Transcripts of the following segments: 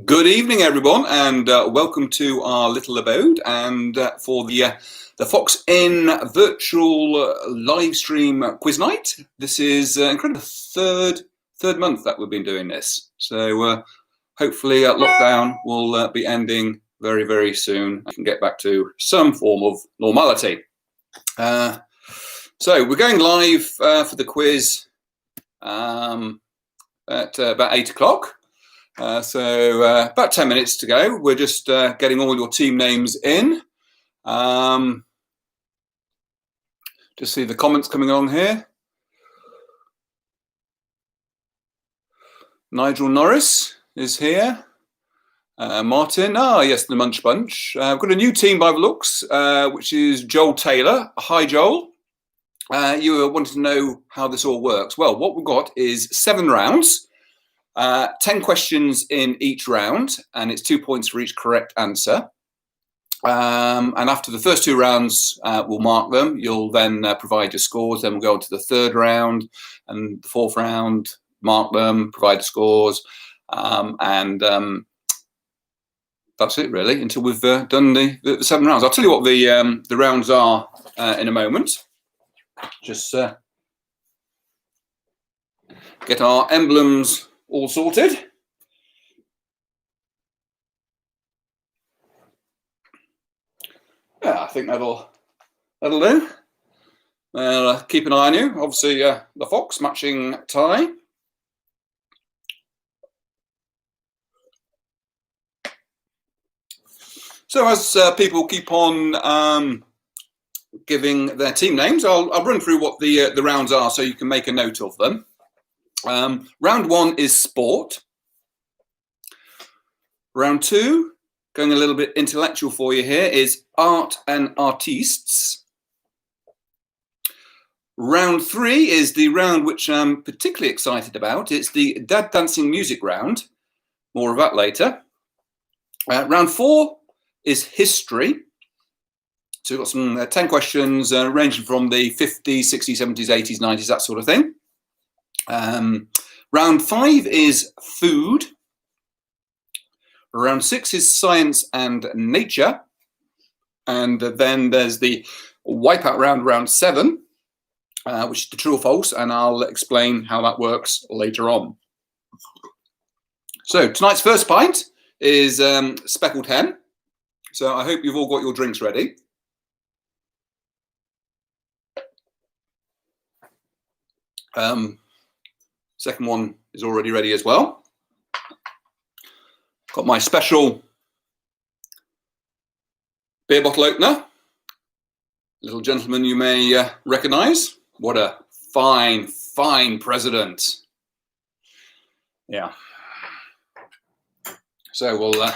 Good evening, everyone, and welcome to our little abode. And for the Fox Inn virtual live stream quiz night, this is incredible third month that we've been doing this. So hopefully, lockdown will be ending very, very soon. I can get back to some form of normality. So we're going live for the quiz at about 8 o'clock. So about 10 minutes to go. We're just getting all your team names in. Just see the comments coming on here. Nigel Norris is here. Martin, yes, the Munch Bunch. I've got a new team by the looks, which is Joel Taylor. Hi, Joel. You were wanting to know how this all works. Well, what we've got is 7 rounds. 10 questions in each round, and it's 2 points for each correct answer. And after the first 2 rounds, we'll mark them. You'll then provide your scores. Then we'll go on to the 3rd round and the 4th round, mark them, provide the scores. And that's it, really, until we've done the 7 rounds. I'll tell you what the rounds are in a moment. Just get our emblems all sorted. Yeah, I think that'll do. Keep an eye on you. Obviously, the Fox matching tie. So as people keep on giving their team names, I'll run through what the rounds are so you can make a note of them. Round 1 is sport. Round 2, going a little bit intellectual for you here, is art and artistes. Round 3 is the round which I'm particularly excited about. It's the dad dancing music round. More of that later. Round 4 is history. So we've got some 10 questions ranging from the 50s, 60s, 70s, 80s, 90s, that sort of thing. Round 5 is food. Round 6 is science and nature. And then there's the wipeout round, round 7, which is the true or false, and I'll explain how that works later on. So tonight's first pint is speckled hen. So I hope you've all got your drinks ready. Second one is already ready as well. Got my special beer bottle opener. Little gentleman you may recognise. What a fine, fine president. Yeah. So we'll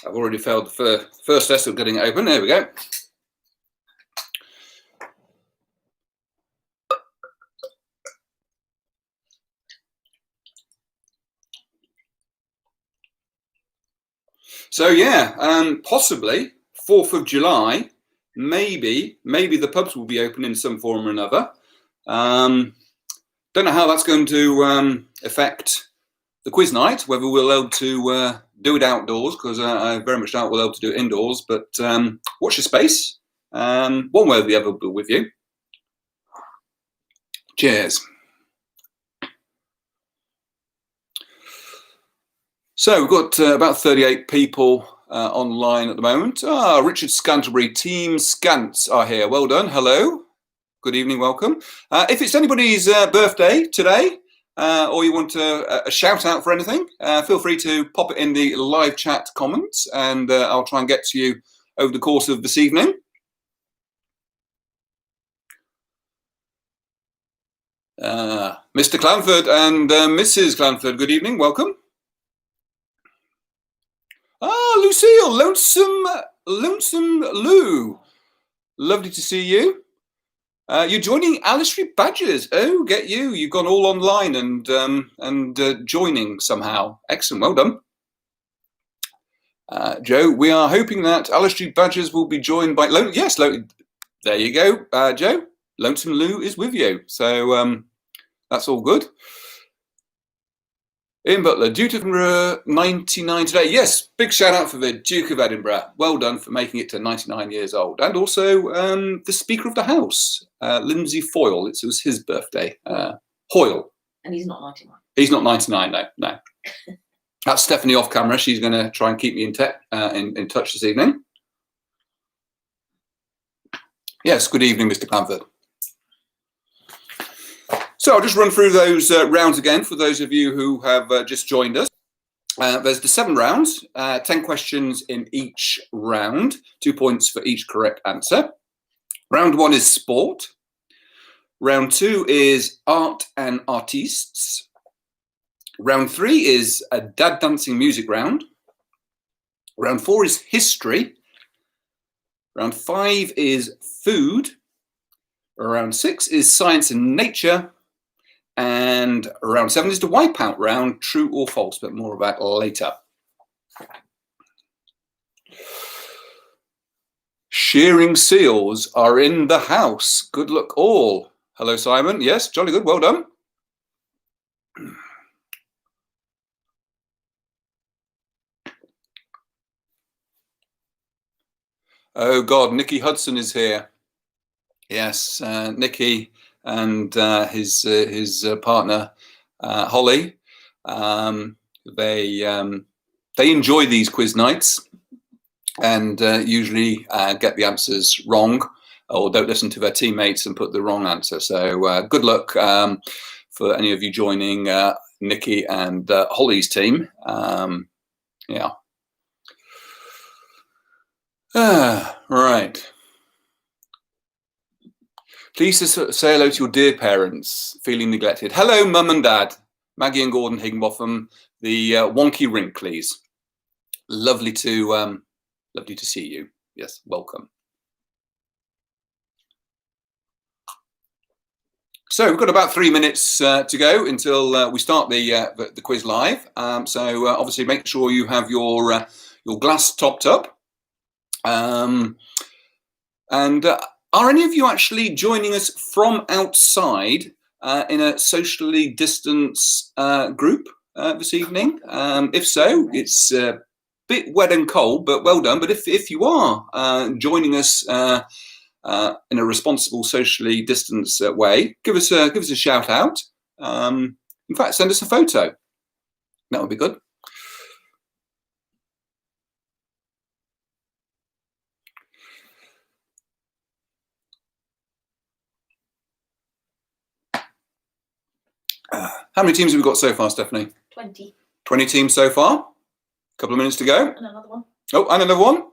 I've already failed the first test of getting it open. There we go. So yeah, possibly 4th of July, maybe the pubs will be open in some form or another. Don't know how that's going to affect the quiz night, whether we'll be able to do it outdoors, because I very much doubt we'll be able to do it indoors, but watch your space. One way or the other will be with you. Cheers. So we've got about 38 people online at the moment. Richard Scanterbury, Team Scants are here. Well done. Hello. Good evening. Welcome. If it's anybody's birthday today, or you want a shout out for anything, feel free to pop it in the live chat comments, and I'll try and get to you over the course of this evening. Mr. Clanford and Mrs. Clanford, good evening. Welcome. Lucille, Lonesome Lou. Lovely to see you. You're joining Alice Street Badgers. Oh, get you. You've gone all online and joining somehow. Excellent. Well done. Joe, we are hoping that Alice Street Badgers will be joined by... Yes, there you go, Joe. Lonesome Lou is with you. So that's all good. Ian Butler, Duke of Edinburgh, 99 today. Yes, big shout out for the Duke of Edinburgh. Well done for making it to 99 years old. And also the Speaker of the House, Lindsay Foyle. It was his birthday. Hoyle. And he's not 99. He's not 99, no. That's Stephanie off camera. She's going to try and keep me in touch this evening. Yes, good evening, Mr. Clanford. So I'll just run through those rounds again for those of you who have just joined us. There's the 7 rounds, 10 questions in each round, 2 points for each correct answer. Round 1 is sport. Round 2 is art and artistes. Round 3 is a dad dancing music round. Round 4 is history. Round 5 is food. Round 6 is science and nature. And round 7 is the wipeout round, true or false, but more about later. Shearing seals are in the house. Good luck all. Hello, Simon. Yes, jolly good. Well done. Oh, God, Nicky Hudson is here. Yes, Nicky and his partner Holly, they enjoy these quiz nights and usually get the answers wrong or don't listen to their teammates and put the wrong answer. So good luck for any of you joining Nicky and Holly's team. Yeah. Right. Please say hello to your dear parents, feeling neglected. Hello, Mum and Dad, Maggie and Gordon Higginbotham, the Wonky Wrinklies. Lovely to see you. Yes, welcome. So we've got about 3 minutes to go until we start the quiz live. So obviously make sure you have your glass topped up. Are any of you actually joining us from outside in a socially distanced group this evening? If so, it's a bit wet and cold, but well done. But if you are joining us in a responsible, socially distanced way, give us a shout out. In fact, send us a photo. That would be good. How many teams have we got so far, Stephanie? 20. 20 teams so far. A couple of minutes to go. And another one. Oh, and another one.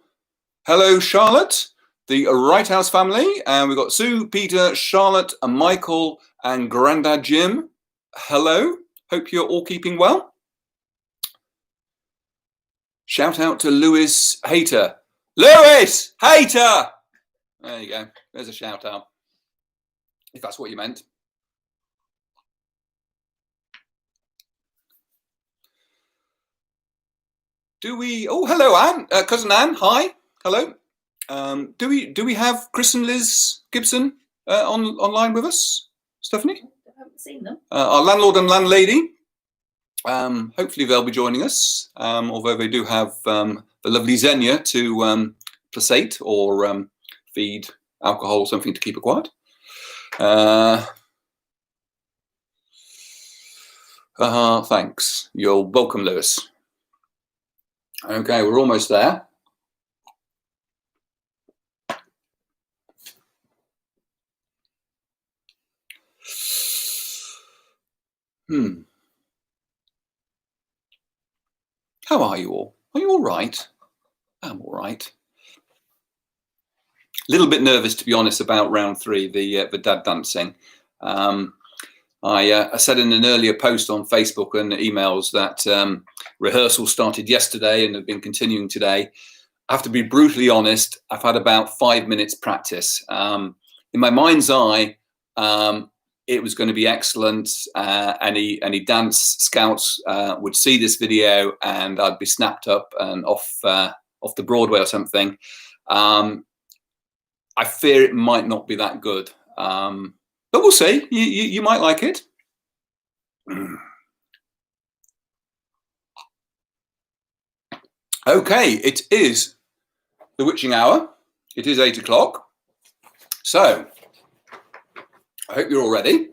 Hello, Charlotte, the Wright House family. And we've got Sue, Peter, Charlotte, and Michael, and Grandad Jim. Hello. Hope you're all keeping well. Shout out to Lewis Hater. Lewis Hater! There you go. There's a shout out. If that's what you meant. Do we? Oh, hello, Anne, cousin Anne. Hi, hello. Do we have Chris and Liz Gibson online with us, Stephanie? I haven't seen them. Our landlord and landlady. Hopefully they'll be joining us. Although they do have the lovely Xenia to placate or feed alcohol or something to keep her quiet. Thanks. You're welcome, Lewis. Okay, we're almost there. How are you all? Are you all right? I'm all right. A little bit nervous, to be honest, about round 3, the dad dancing. I said in an earlier post on Facebook and emails that rehearsal started yesterday and have been continuing today. I have to be brutally honest, I've had about 5 minutes practice. In my mind's eye, it was going to be excellent. Any dance scouts would see this video and I'd be snapped up and off the Broadway or something. I fear it might not be that good. But we'll see. You might like it. Okay, it is the witching hour. It is 8 o'clock. So, I hope you're all ready.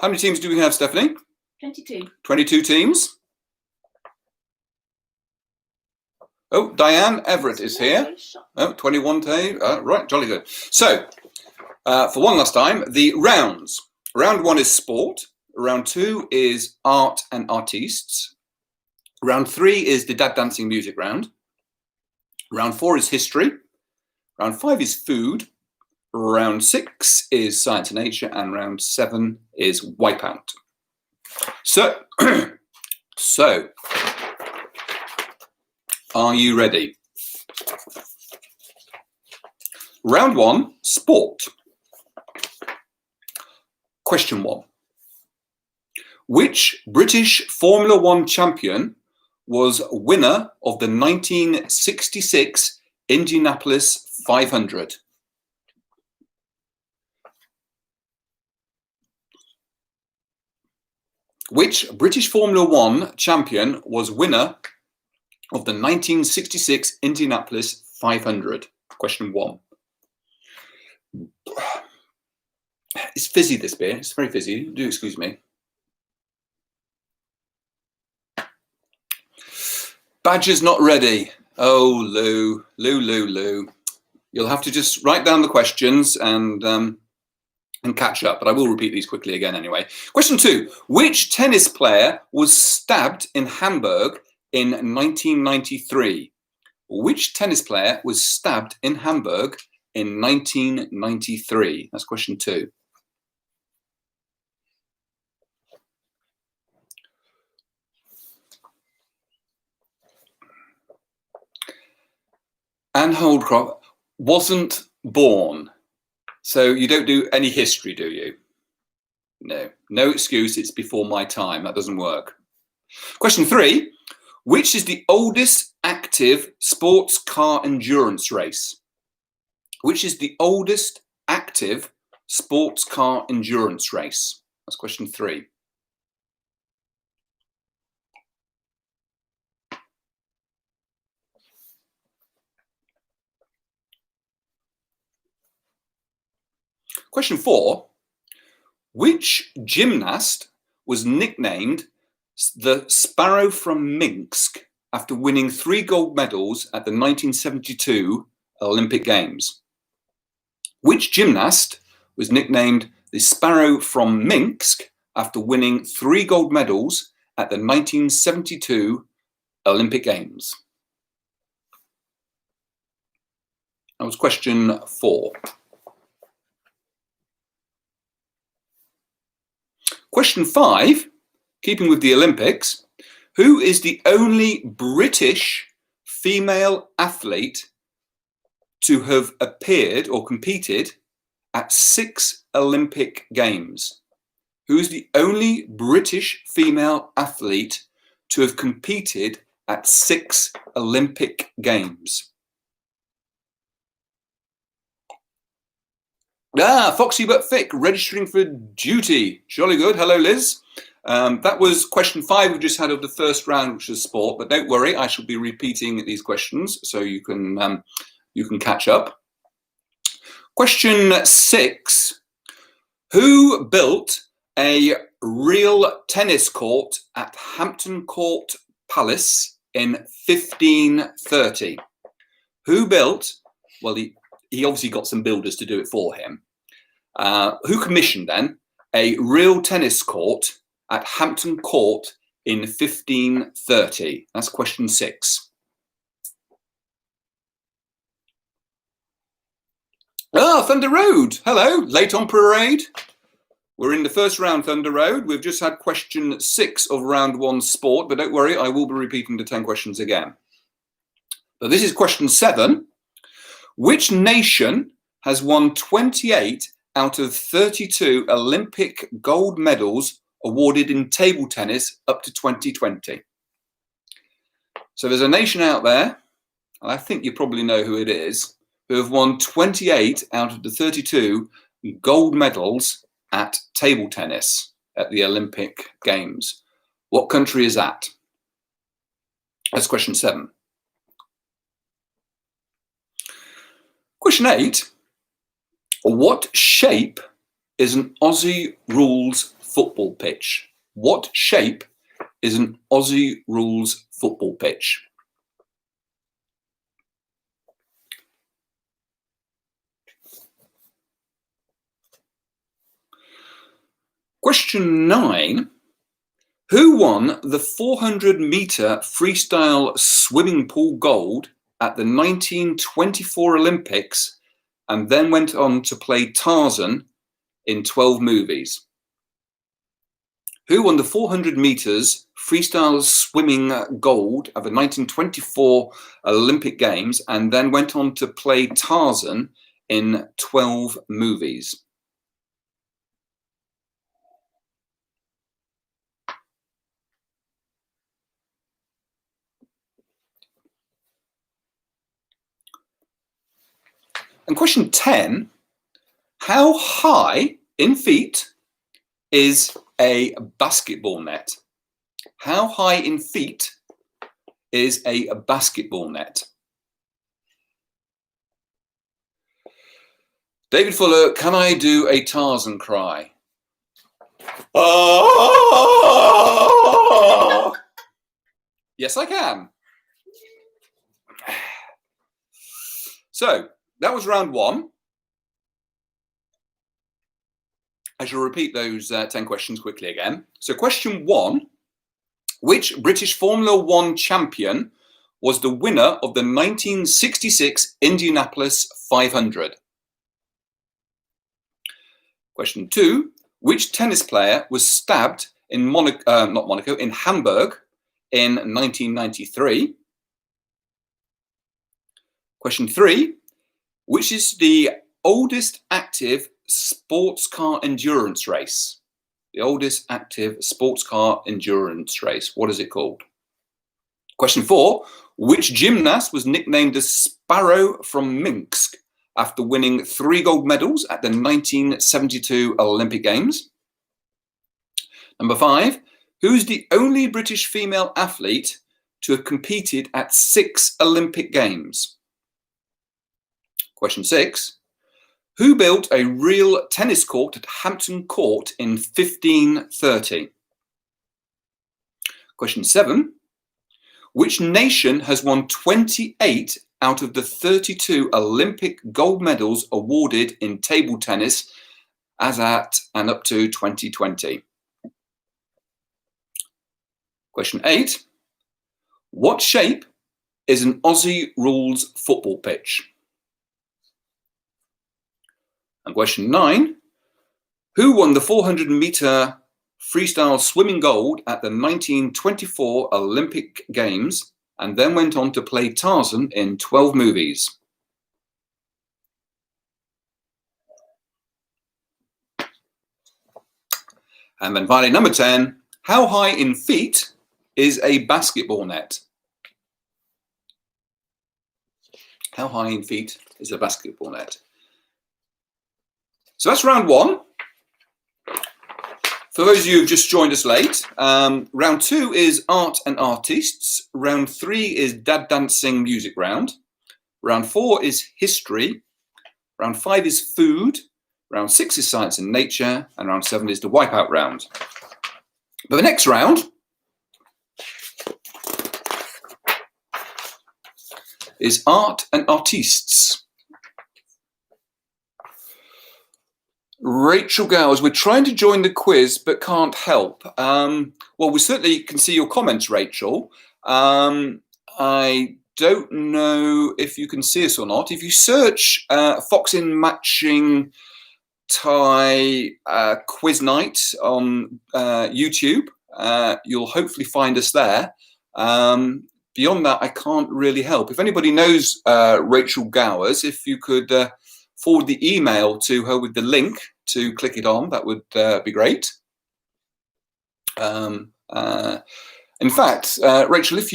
How many teams do we have, Stephanie? 22. 22 teams. Oh, Diane Everett is here. Oh, 21 teams. Right, jolly good. So, for one last time, the rounds. Round 1 is sport. Round 2 is art and artistes. Round 3 is the dad dancing music round. Round 4 is history. Round 5 is food. Round 6 is science and nature. And round 7 is wipeout. So, are you ready? Round 1, sport. Question 1. Which British Formula 1 champion was winner of the 1966 Indianapolis 500? Which British Formula 1 champion was winner of the 1966 Indianapolis 500? Question 1. It's fizzy, this beer. It's very fizzy. Do excuse me. Badger's not ready. Oh, Lou. You'll have to just write down the questions and catch up, but I will repeat these quickly again anyway. Question 2. Which tennis player was stabbed in Hamburg in 1993? Which tennis player was stabbed in Hamburg in 1993? That's question 2. Anne Holdcroft wasn't born. So you don't do any history, do you? No excuse, it's before my time. That doesn't work. Question 3. Which is the oldest active sports car endurance race? Which is the oldest active sports car endurance race? That's question 3. Question 4. Which gymnast was nicknamed the Sparrow from Minsk after winning 3 gold medals at the 1972 Olympic Games? Which gymnast was nicknamed the Sparrow from Minsk after winning 3 gold medals at the 1972 Olympic Games? That was question 4. Question 5, keeping with the Olympics, who is the only British female athlete to have appeared or competed at 6 Olympic Games? Who is the only British female athlete to have competed at 6 Olympic Games? Foxy but thick, registering for duty. Jolly good. Hello, Liz. That was question 5 we just had of the first round, which was sport. But don't worry, I shall be repeating these questions so you can catch up. Question 6. Who built a real tennis court at Hampton Court Palace in 1530? Who built? Well, he obviously got some builders to do it for him. Who commissioned then a real tennis court at Hampton Court in 1530? That's question 6. Thunder Road. Hello, late on parade. We're in the first round, Thunder Road. We've just had question 6 of round 1 sport, but don't worry, I will be repeating the 10 questions again. So this is question 7. Which nation has won 28 out of 32 Olympic gold medals awarded in table tennis up to 2020? So there's a nation out there, and I think you probably know who it is, who have won 28 out of the 32 gold medals at table tennis at the Olympic Games? What country is that? That's question 7. Question 8. What shape is an Aussie rules football pitch? What shape is an Aussie rules football pitch? Question 9. Who won the 400-meter freestyle swimming pool gold at the 1924 Olympics and then went on to play Tarzan in 12 movies? Who won the 400 meters freestyle swimming gold at the 1924 Olympic Games and then went on to play Tarzan in 12 movies? And question 10, how high in feet is a basketball net? How high in feet is a basketball net? David Fuller, can I do a Tarzan cry? Oh! Yes, I can. So, that was round 1. I shall repeat those 10 questions quickly again. So question 1, which British Formula 1 champion was the winner of the 1966 Indianapolis 500? Question 2, which tennis player was stabbed in in Hamburg in 1993? Question 3, which is the oldest active sports car endurance race? The oldest active sports car endurance race. What is it called? Question 4, which gymnast was nicknamed the Sparrow from Minsk after winning 3 gold medals at the 1972 Olympic Games? Number 5, who's the only British female athlete to have competed at 6 Olympic Games? Question 6, who built a real tennis court at Hampton Court in 1530? Question 7, which nation has won 28 out of the 32 Olympic gold medals awarded in table tennis as at and up to 2020? Question 8, what shape is an Aussie rules football pitch? And question 9, who won the 400-meter freestyle swimming gold at the 1924 Olympic Games and then went on to play Tarzan in 12 movies? And then finally, number 10, how high in feet is a basketball net? How high in feet is a basketball net? So that's round 1. For those of you who've just joined us late, round 2 is art and artists. Round 3 is dad dancing music round. Round 4 is history. Round 5 is food. Round 6 is science and nature. And round 7 is the wipeout round. But the next round is art and artists. Rachel Gowers, we're trying to join the quiz but can't help. Well, we certainly can see your comments, Rachel. I don't know if you can see us or not. If you search Fox in Matching Thai quiz night on YouTube, you'll hopefully find us there. Beyond that, I can't really help. If anybody knows Rachel Gowers, if you could forward the email to her with the link to click it on, that would be great. In fact, Rachel, if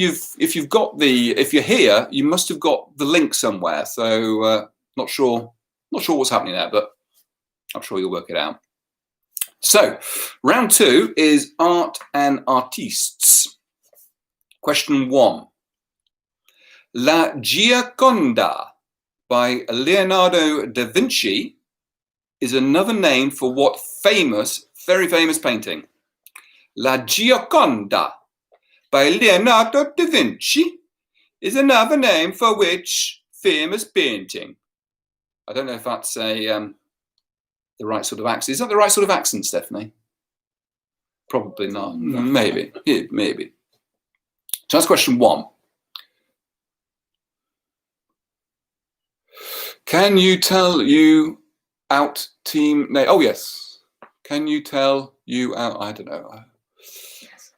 you're here, you must have got the link somewhere. So not sure what's happening there, but I'm sure you'll work it out. So, round 2 is art and artistes. Question 1. La Gioconda by Leonardo da Vinci is another name for what famous, very famous painting? La Gioconda by Leonardo da Vinci is another name for which famous painting? I don't know if that's the right sort of accent. Is that the right sort of accent, Stephanie? Probably not. Maybe. Yeah, maybe. So that's question 1. Can you tell you out team name? Oh, yes. Can you tell you out? I don't know. Yes.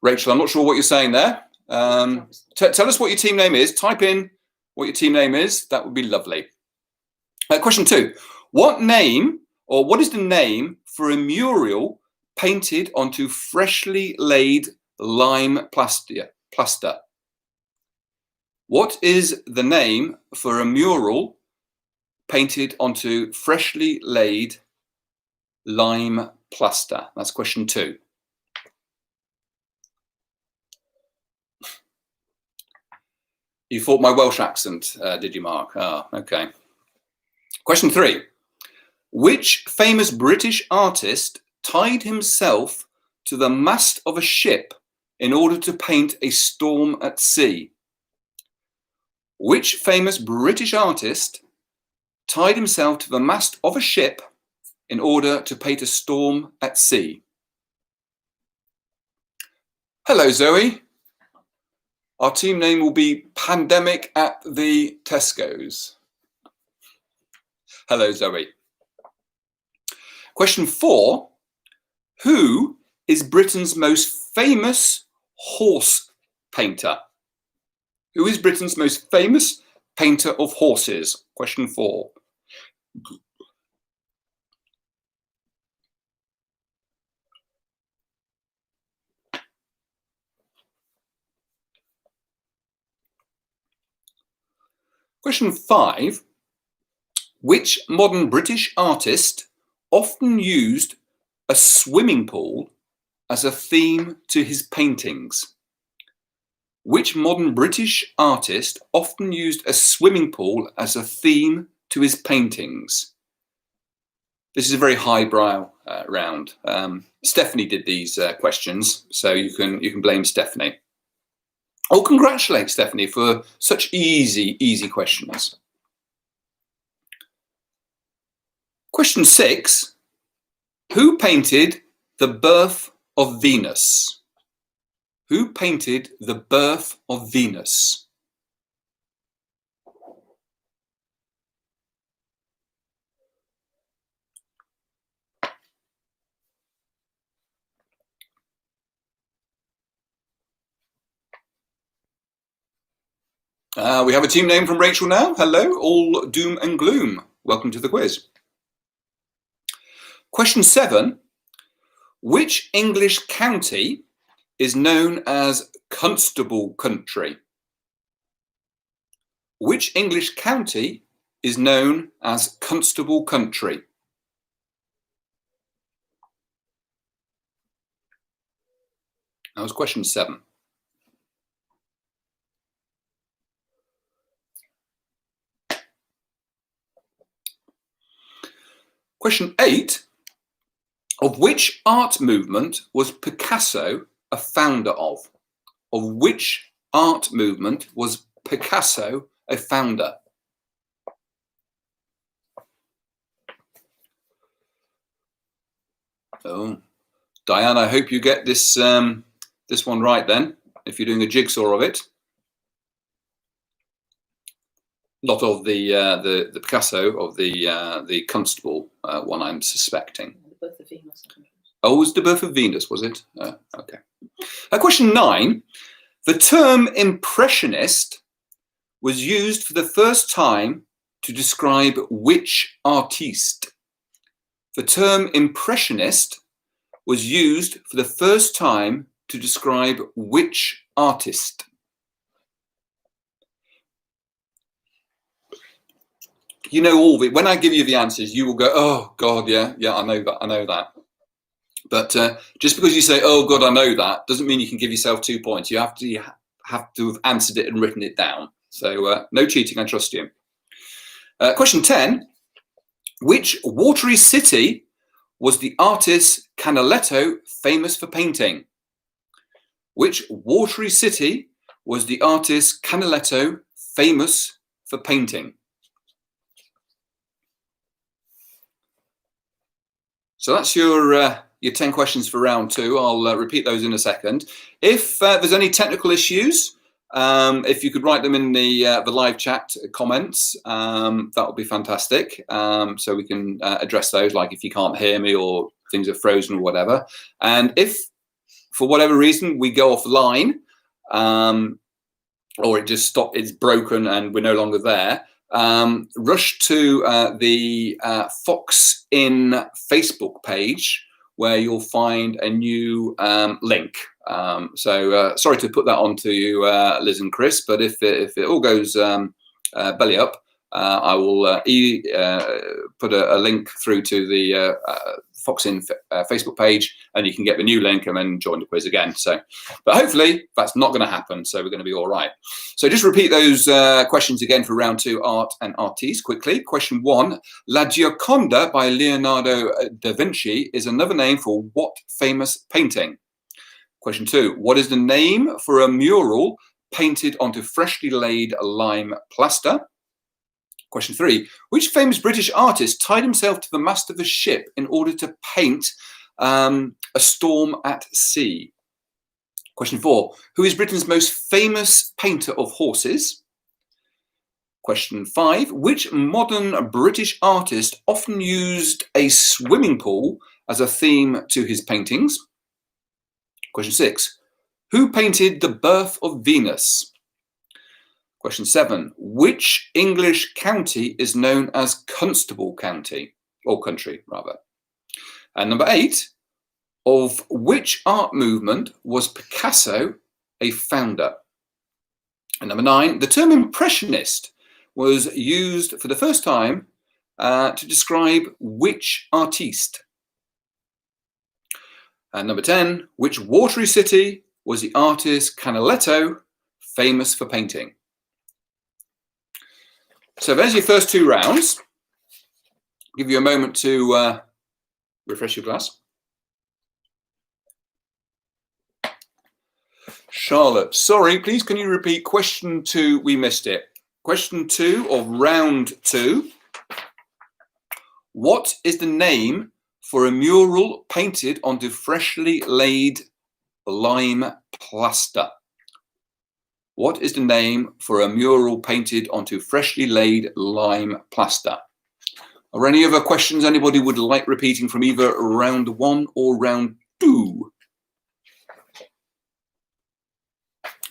Rachel, I'm not sure what you're saying there. Tell us what your team name is. Type in what your team name is. That would be lovely. Question 2. What name or what is the name for a mural painted onto freshly laid lime plaster? What is the name for a mural painted onto freshly laid lime plaster? That's question 2. You thought my Welsh accent, did you, Mark? Ah, okay. Question 3. Which famous British artist tied himself to the mast of a ship in order to paint a storm at sea? Which famous British artist tied himself to the mast of a ship in order to paint a storm at sea? Hello, Zoe. Our team name will be Pandemic at the Tesco's. Hello, Zoe. Question 4. Who is Britain's most famous horse painter? Who is Britain's most famous painter of horses? Question 4. Question 5. Which modern British artist often used a swimming pool as a theme to his paintings? Which modern British artist often used a swimming pool as a theme to his paintings? This is a very highbrow round. Stephanie did these questions, so you can blame Stephanie. Oh, congratulate Stephanie for such easy questions. Question 6. Who painted The Birth of Venus? Who painted The Birth of Venus? We have a team name from Rachel now. Hello, all doom and gloom. Welcome to the quiz. Question 7. Which English county is known as Constable Country? Which English county is known as Constable Country? That was question 7. Question 8. Of which art movement was Picasso a founder of? Of which art movement was Picasso a founder? Oh, Diane, I hope you get this this one right then, if you're doing a jigsaw of it. Not of the Picasso, of the Constable one, I'm suspecting. The Birth of Venus. Oh, it was The Birth of Venus, was it? Okay. Question 9. The term impressionist was used for the first time to describe which artiste? The term impressionist was used for the first time to describe which artist? you know all of it. When I give you the answers, you will go, "Oh God, yeah, I know that." But just because you say, "Oh God, I know that," doesn't mean you can give yourself 2 points. You have to have answered it and written it down. So no cheating. I trust you. Question 10: which watery city was the artist Canaletto famous for painting? Which watery city was the artist Canaletto famous for painting? So that's your 10 questions for round 2. I'll repeat those in a second. If there's any technical issues, if you could write them in the live chat comments, that would be fantastic. So we can address those, like if you can't hear me or things are frozen or whatever. And if for whatever reason we go offline, or it just stopped, it's broken and we're no longer there, rush to the Fox In Facebook page, where you'll find a new link. So sorry to put that on to you, Liz and Chris, but if it all goes belly up, I will put a link through to the Fox In Facebook page, and you can get the new link and then join the quiz again. So, but hopefully that's not going to happen. So we're going to be all right. So just repeat those questions again for round 2, art and artistes, quickly. Question 1: La Gioconda by Leonardo da Vinci is another name for what famous painting? Question 2: what is the name for a mural painted onto freshly laid lime plaster? Question 3: which famous British artist tied himself to the mast of a ship in order to paint a storm at sea? Question 4: who is Britain's most famous painter of horses? Question 5: which modern British artist often used a swimming pool as a theme to his paintings? Question 6: who painted The Birth of Venus? Question 7: which English county is known as Constable County, or country rather? And number 8: of which art movement was Picasso a founder? And number 9: the term impressionist was used for the first time to describe which artiste? And number 10: which watery city was the artist Canaletto famous for painting? So there's your first 2 rounds. I'll give you a moment to refresh your glass. Charlotte, sorry, please can you repeat question 2? We missed it. Question 2 of round 2. What is the name for a mural painted onto freshly laid lime plaster? What is the name for a mural painted onto freshly laid lime plaster? Are there any other questions anybody would like repeating from either round 1 or round 2?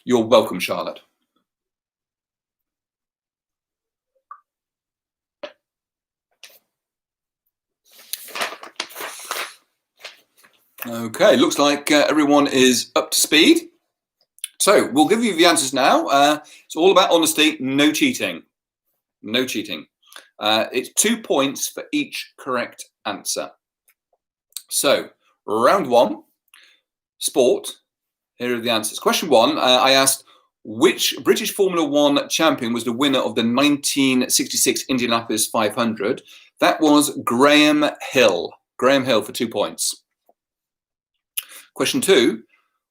You're welcome, Charlotte. Okay, looks like everyone is up to speed. So we'll give you the answers now. It's all about honesty, no cheating. No cheating. It's 2 points for each correct answer. So round 1, sport. Here are the answers. Question 1, I asked which British Formula 1 champion was the winner of the 1966 Indianapolis 500? That was Graham Hill. Graham Hill for 2 points. Question 2,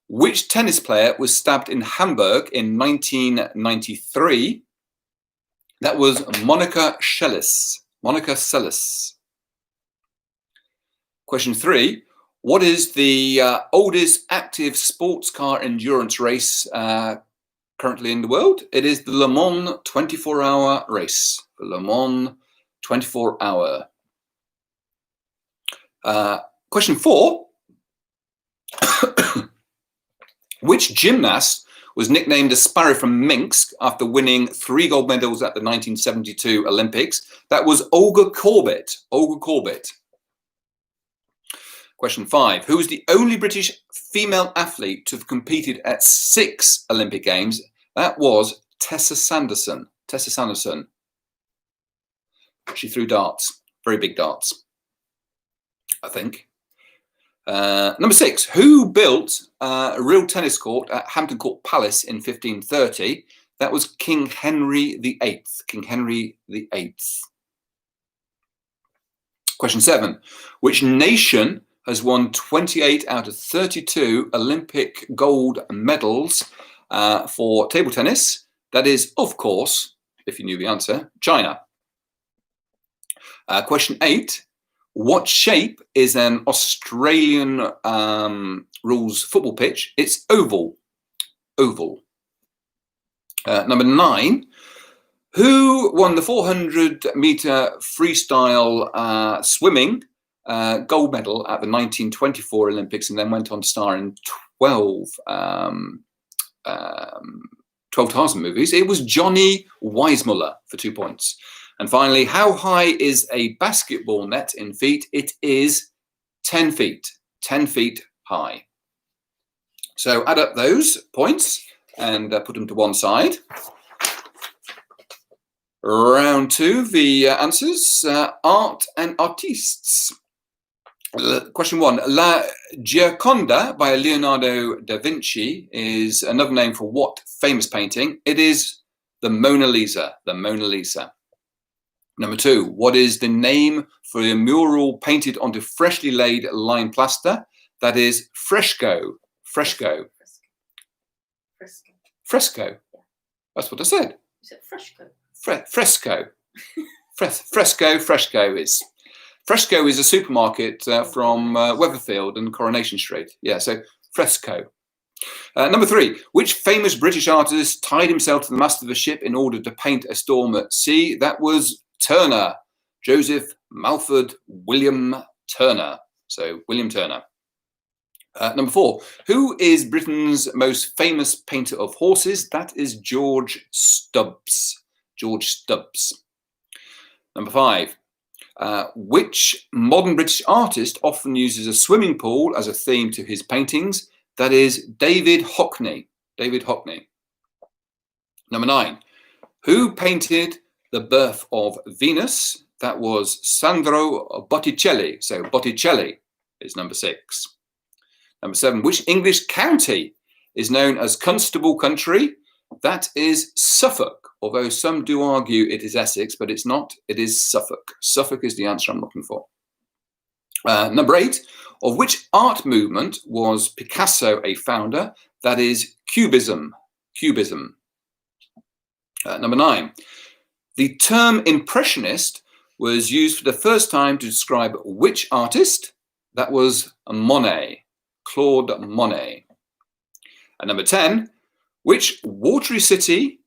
which tennis player was stabbed in Hamburg in 1993? That was Monica Seles. Monica Seles. Question 3, what is the oldest active sports car endurance race currently in the world? It is the Le Mans 24-hour race. The Le Mans 24-hour. Question 4. Which gymnast was nicknamed a Sparrow from Minsk after winning 3 gold medals at the 1972 Olympics? That was Olga Korbut. Olga Korbut. Question 5. Who was the only British female athlete to have competed at 6 Olympic Games? That was Tessa Sanderson. Tessa Sanderson. She threw darts, very big darts, I think. Number 6, who built a real tennis court at Hampton Court Palace in 1530? That was King Henry VIII. King Henry VIII. Question 7, which nation has won 28 out of 32 Olympic gold medals for table tennis? That is, of course, if you knew the answer, China. Question 8, what shape is an Australian rules football pitch? It's oval. Oval. Number 9, who won the 400-meter freestyle swimming gold medal at the 1924 Olympics and then went on to star in 12 Tarzan movies? It was Johnny Weissmuller for 2 points. And finally, how high is a basketball net in feet? It is 10 feet, 10 feet high. So add up those points and put them to one side. Round 2, the answers, art and artistes. Question 1, La Gioconda by Leonardo da Vinci is another name for what famous painting? It is the Mona Lisa, the Mona Lisa. Number 2, what is the name for a mural painted onto freshly laid lime plaster? That is fresco. Fresco. Fresco. Fresco. Yeah. That's what I said. You said fresco. Fresco. Fresco is. Fresco is a supermarket from Weatherfield and Coronation Street. Yeah, so Fresco. Number 3, which famous British artist tied himself to the mast of a ship in order to paint a storm at sea? That was Turner, Joseph Malford William Turner. So William Turner. Number 4, who is Britain's most famous painter of horses? That is George Stubbs. George Stubbs. Number 5, which modern British artist often uses a swimming pool as a theme to his paintings? That is David Hockney. David Hockney. Number 9, who painted The Birth of Venus? That was Sandro Botticelli. So Botticelli is number 6. Number 7, which English county is known as Constable Country? That is Suffolk, although some do argue it is Essex, but it's not. It is Suffolk. Suffolk is the answer I'm looking for. Number 8, of which art movement was Picasso a founder? That is Cubism. Cubism. Number 9, the term impressionist was used for the first time to describe which artist? That was Monet. Claude Monet. And number 10, which watery city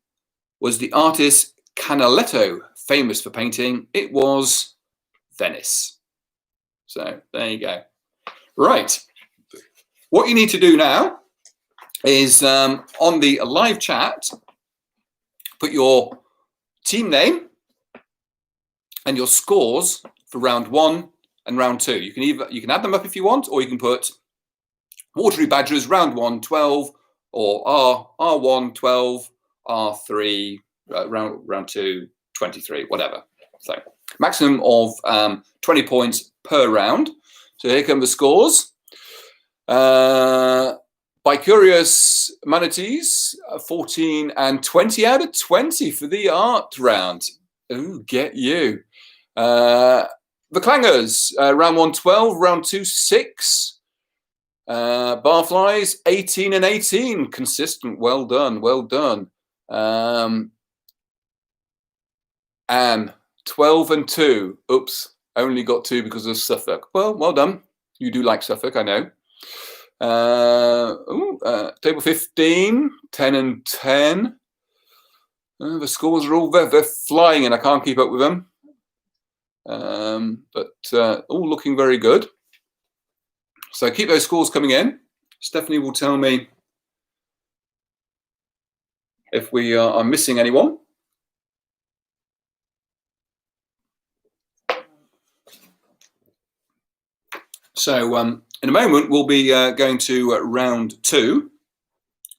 was the artist Canaletto famous for painting? It was Venice. So there you go. Right. What you need to do now is on the live chat, put your team name and your scores for round 1 and round 2. You can add them up if you want, or you can put Watery Badgers round 1 12 or R1 12, R3 round 2 23, whatever. So maximum of 20 points per round. So here come the scores. Bicurious Manatees 14 and 20 out of 20 for the art round. Ooh, get you. The Clangers round 1 12, round 2 6. Barflies 18 and 18, consistent. Well done, well done. Anne 12 and 2. Oops, only got 2 because of Suffolk. Well done. You do like Suffolk, I know. Table 15 10 and 10. The scores are all they're flying in. I can't keep up with them. But all looking very good. So keep those scores coming in. Stephanie will tell me if we are missing anyone. So in a moment, we'll be going to round 2.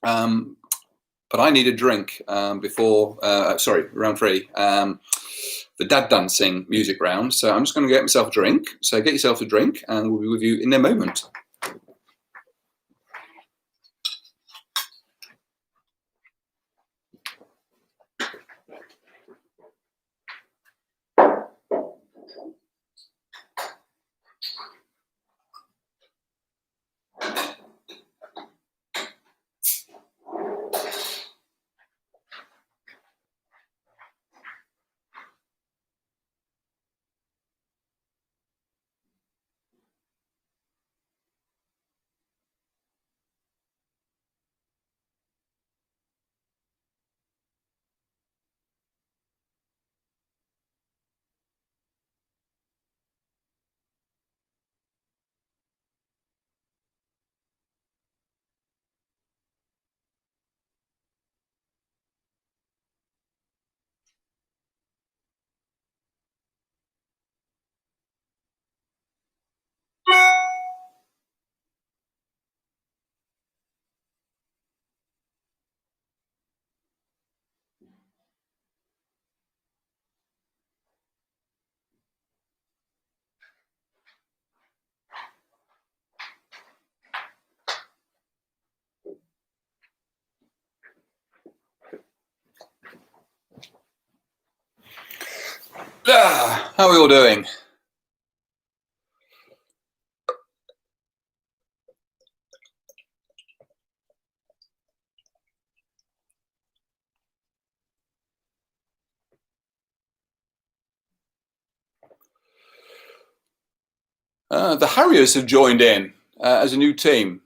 But I need a drink before, sorry, round 3. the dad dancing music round. So I'm just going to get myself a drink. So get yourself a drink and we'll be with you in a moment. How are we all doing? The Harriers have joined in as a new team.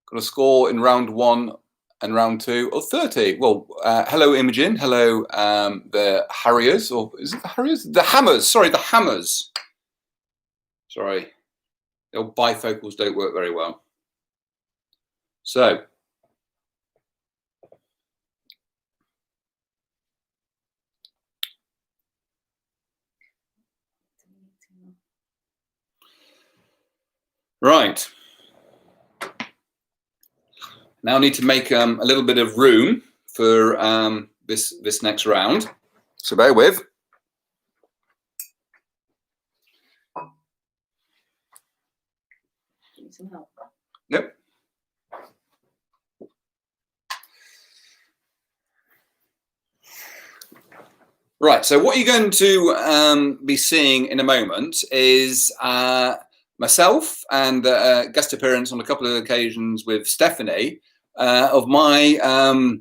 Got a score in round 1 and round 2 of 30. Well, hello Imogen, hello the Harriers, or is it the Harriers? The Hammers, sorry, the Hammers. Sorry, the old bifocals don't work very well. So, right. Now I need to make a little bit of room for this next round. So bear with. Need some help. Yep. Right, so what you're going to be seeing in a moment is myself and guest appearance on a couple of occasions with Stephanie of my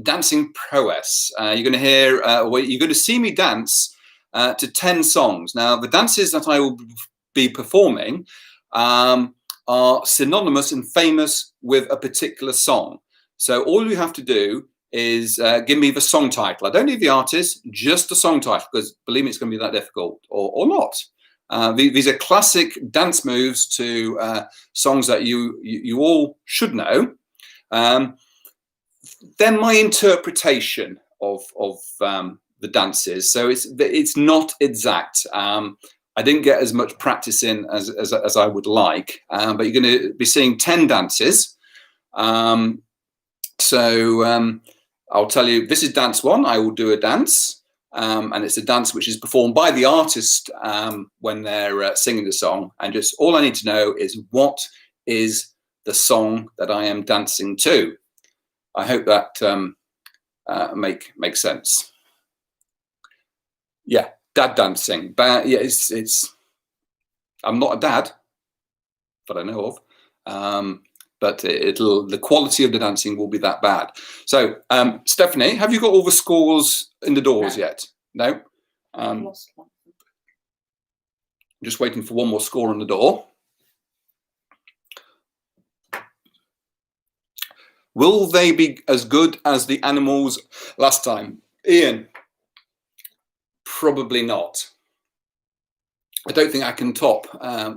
dancing prowess. You're going to hear, you're going to see me dance to 10 songs. Now, the dances that I will be performing are synonymous and famous with a particular song. So all you have to do is give me the song title. I don't need the artist, just the song title, because believe me, it's going to be that difficult, or not. These are classic dance moves to songs that you all should know. Then my interpretation of the dances. So it's not exact. I didn't get as much practice in as I would like, but you're going to be seeing 10 dances. I'll tell you, this is dance 1. I will do a dance, and it's a dance which is performed by the artist when they're singing the song. And just all I need to know is what is the song that I am dancing to. I hope that makes sense. Yeah, dad dancing. But yeah, it's. I'm not a dad, that I know of. But the quality of the dancing will be that bad. So, Stephanie, have you got all the scores in the doors yet? No? Lost one. Just waiting for one more score on the door. Will they be as good as the animals last time? Ian, probably not. I don't think I can top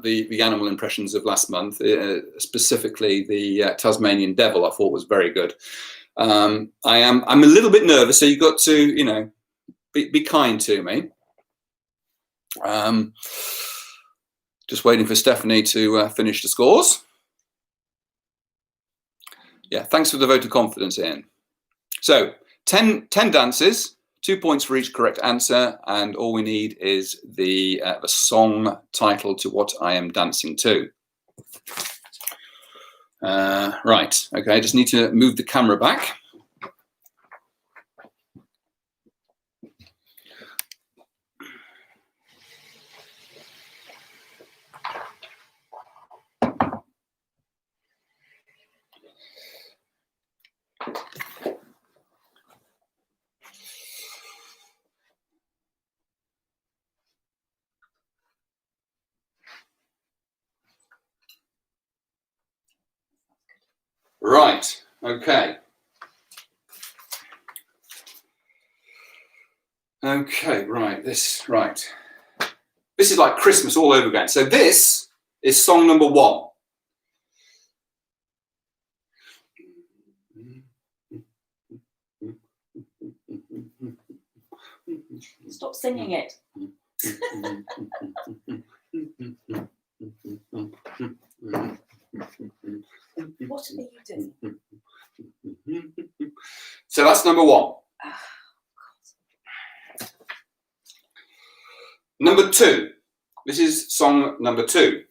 the animal impressions of last month, specifically the Tasmanian Devil. I thought was very good. I'm a little bit nervous, so you've got to, be kind to me. Just waiting for Stephanie to finish the scores. Yeah, thanks for the vote of confidence, Ian. So 10 dances, 2 points for each correct answer, and all we need is the song title to what I am dancing to. Right, okay, I just need to move the camera back. Right, okay. Okay, right, this is like Christmas all over again. So this is song number 1. Stop singing it. What are you doing? So that's number 1. Number 2. This is song number 2.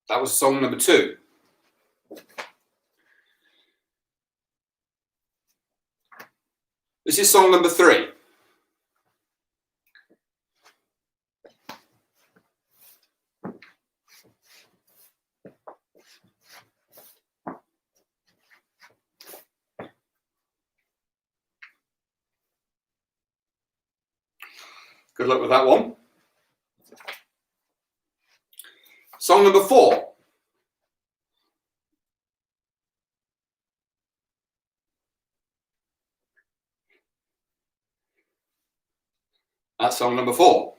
That was song number 2. This is song number 3. Good luck with that one. Song number 4. That's song number 4.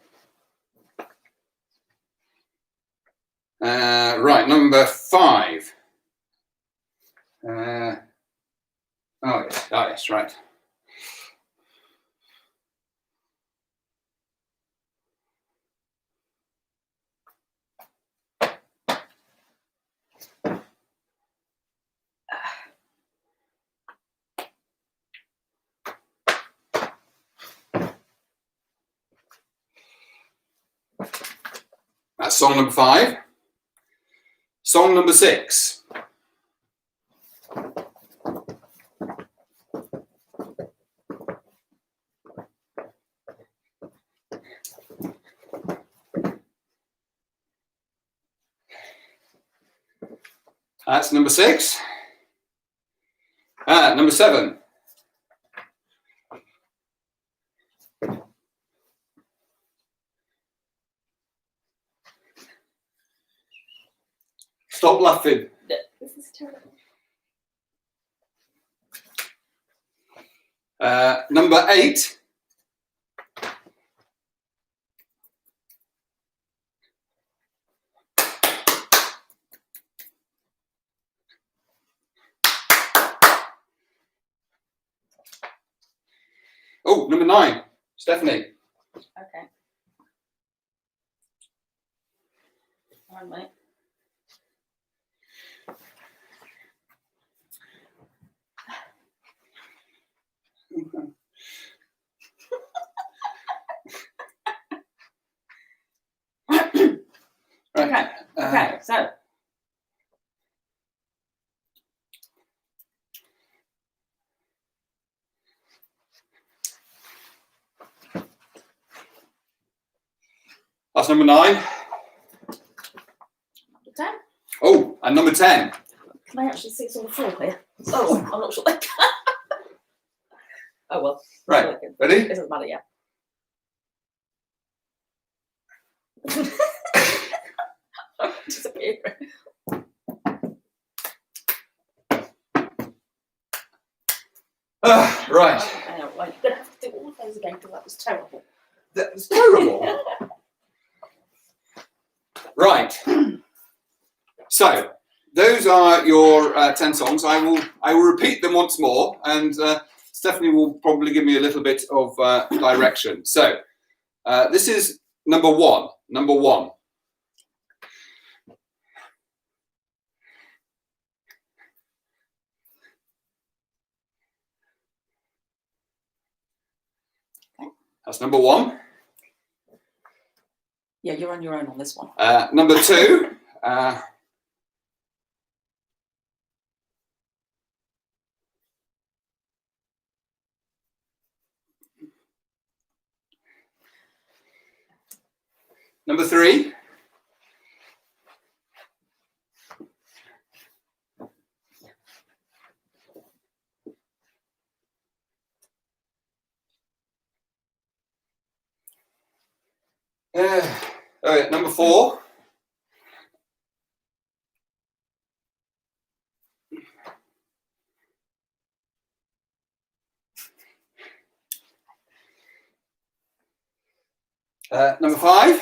Right, number 5. Oh yes, right. That's song number 5. Song number 6. That's number 6. Number 7. Stop laughing. This is terrible. Number 8. Oh, number 9. Stephanie. Okay. All right, mate. Right. Okay, so That's number 9. number 10. Oh, and number 10. Can I actually see it's on the floor here? Oh, I'm not sure they can. Oh well. Right, ready? It doesn't matter yet. Disappearing. Right. I know, right. You're going to have to do all of those again because that was terrible. That's terrible. Right. So those are your 10 songs. I will repeat them once more, and Stephanie will probably give me a little bit of direction. So this is number one. Number one. That's number one. Yeah, you're on your own on this one. Number two. Number three. Number four. Number five.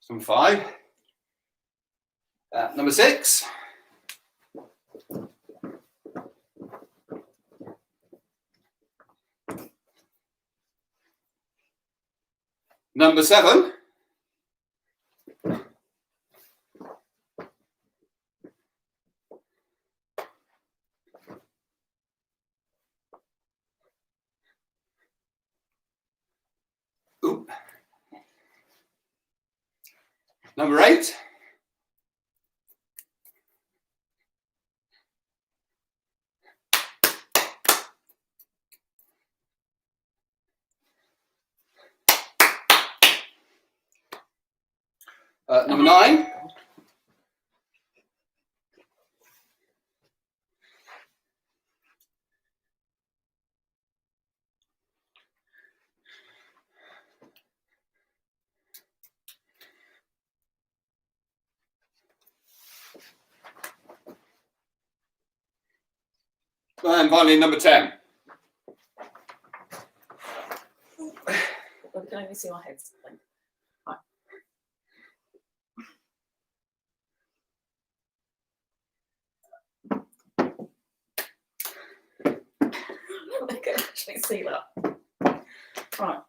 Number five. Number six. Number seven. Ooh. Number eight. Number nine. And finally, number 10. We can only see our heads. Right. I can actually see that. Right.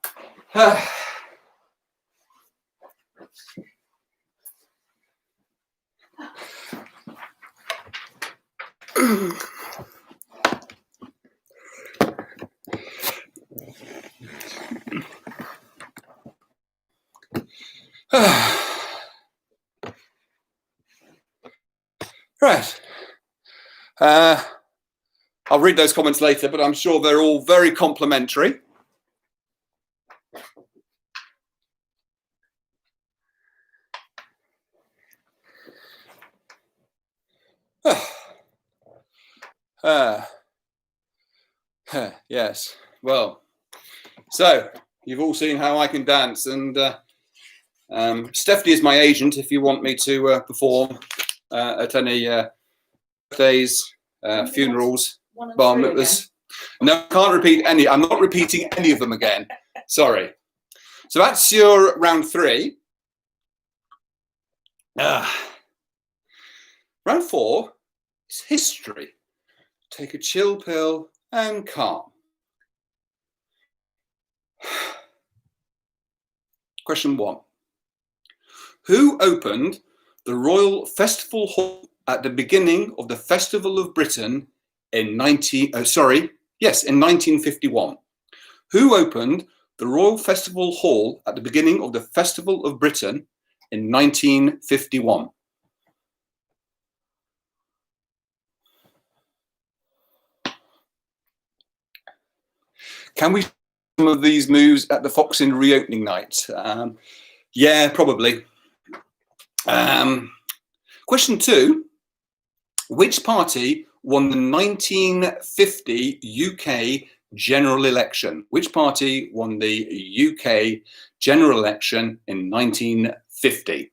Right. I'll read those comments later, but I'm sure they're all very complimentary. Yes. Well, so you've all seen how I can dance, and Stephanie is my agent if you want me to perform at any birthdays, funerals, bar mitzvahs. No, I can't repeat any. I'm not repeating any of them again. Sorry. So that's your round three. Round four is history. Take a chill pill and calm. Question one. Who opened the Royal Festival Hall at the beginning of the Festival of Britain in 1951? Who opened the Royal Festival Hall at the beginning of the Festival of Britain in 1951? Can we see some of these moves at the Fox Inn reopening night? Yeah, probably. Question two. Which party won the 1950 UK general election? Which party won the UK general election in 1950?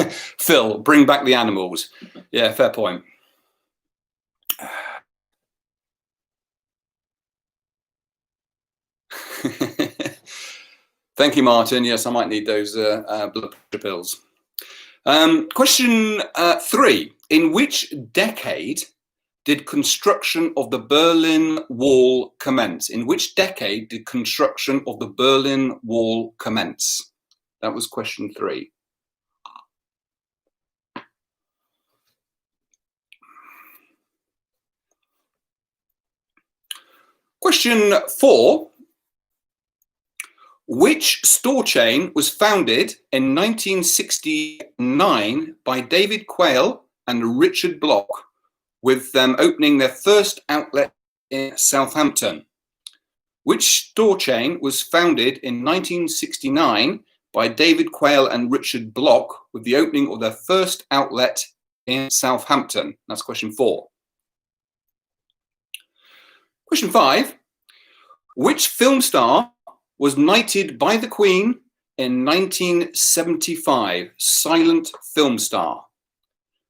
Phil, bring back the animals. Yeah, fair point. Thank you, Martin. Yes, I might need those blood pressure pills. Question 3. In which decade did construction of the Berlin Wall commence? In which decade did construction of the Berlin Wall commence? That was question 3. Question 4. Which store chain was founded in 1969 by David Quayle and Richard Block, with them opening their first outlet in Southampton? Which store chain was founded in 1969 by David Quayle and Richard Block, with the opening of their first outlet in Southampton? That's question 4. Question 5. Which film star was knighted by the Queen in 1975? Silent film star.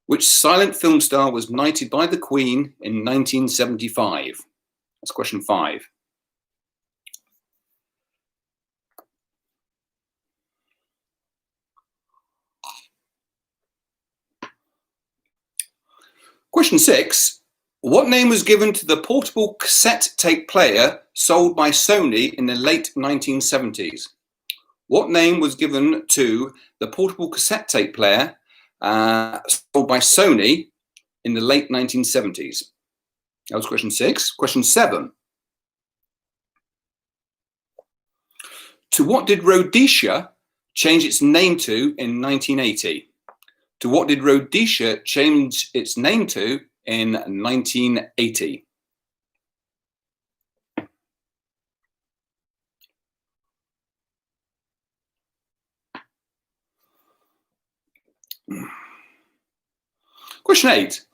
Which silent film star was knighted by the Queen in 1975? That's question 5. Question 6. What name was given to the portable cassette tape player sold by Sony in the late 1970s? What name was given to the portable cassette tape player sold by Sony in the late 1970s? That was question 6. Question 7. To what did Rhodesia change its name to in 1980? To what did Rhodesia change its name to in 1980? Question 8.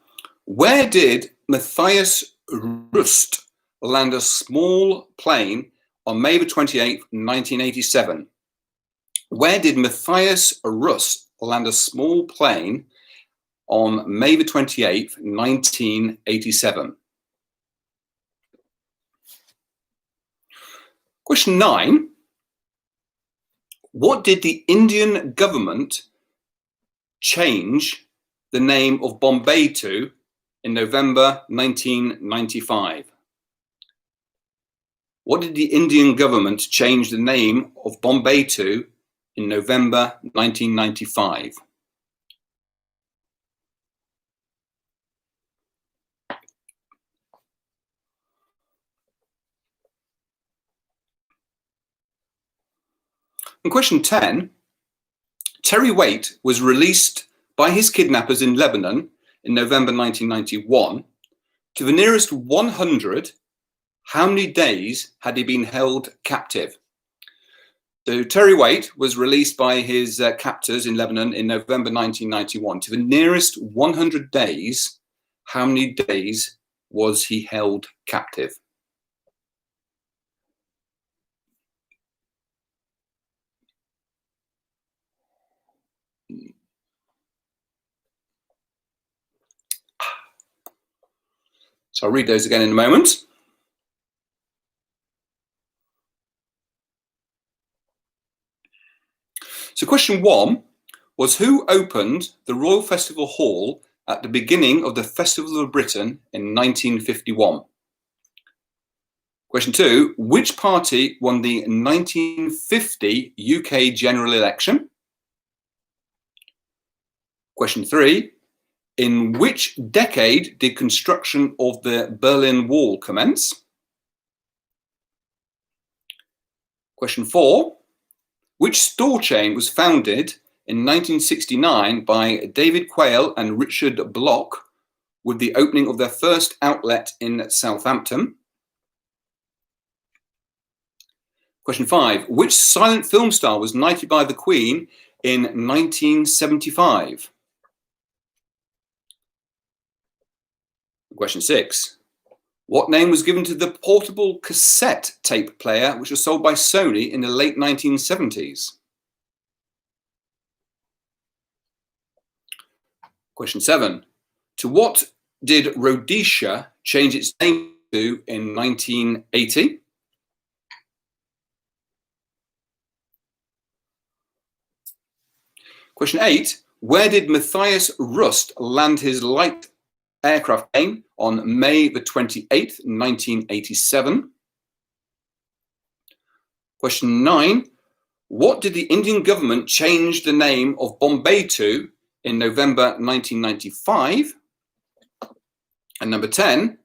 Where did Matthias Rust land a small plane on May 28, 1987? Where did Matthias Rust land a small plane on May 28, 1987? Question 9. What did the Indian government change the name of Bombay to in November 1995? What did the Indian government change the name of Bombay to in November 1995? And question 10. Terry Waite was released by his kidnappers in Lebanon in November 1991. To the nearest 100, how many days had he been held captive? So Terry Waite was released by his captors in Lebanon in November 1991. To the nearest 100 days, how many days was he held captive? So I'll read those again in a moment. So question 1 was, who opened the Royal Festival Hall at the beginning of the Festival of Britain in 1951? Question 2, which party won the 1950 UK general election? Question 3, in which decade did construction of the Berlin Wall commence? Question 4, which store chain was founded in 1969 by David Quayle and Richard Block, with the opening of their first outlet in Southampton? Question 5, which silent film star was knighted by the Queen in 1975? Question 6, what name was given to the portable cassette tape player which was sold by Sony in the late 1970s? Question 7. To what did Rhodesia change its name to in 1980? Question 8. Where did Matthias Rust land his light aircraft plane on May the 28th, 1987? Question 9. What did the Indian government change the name of Bombay to in November 1995? And number 10.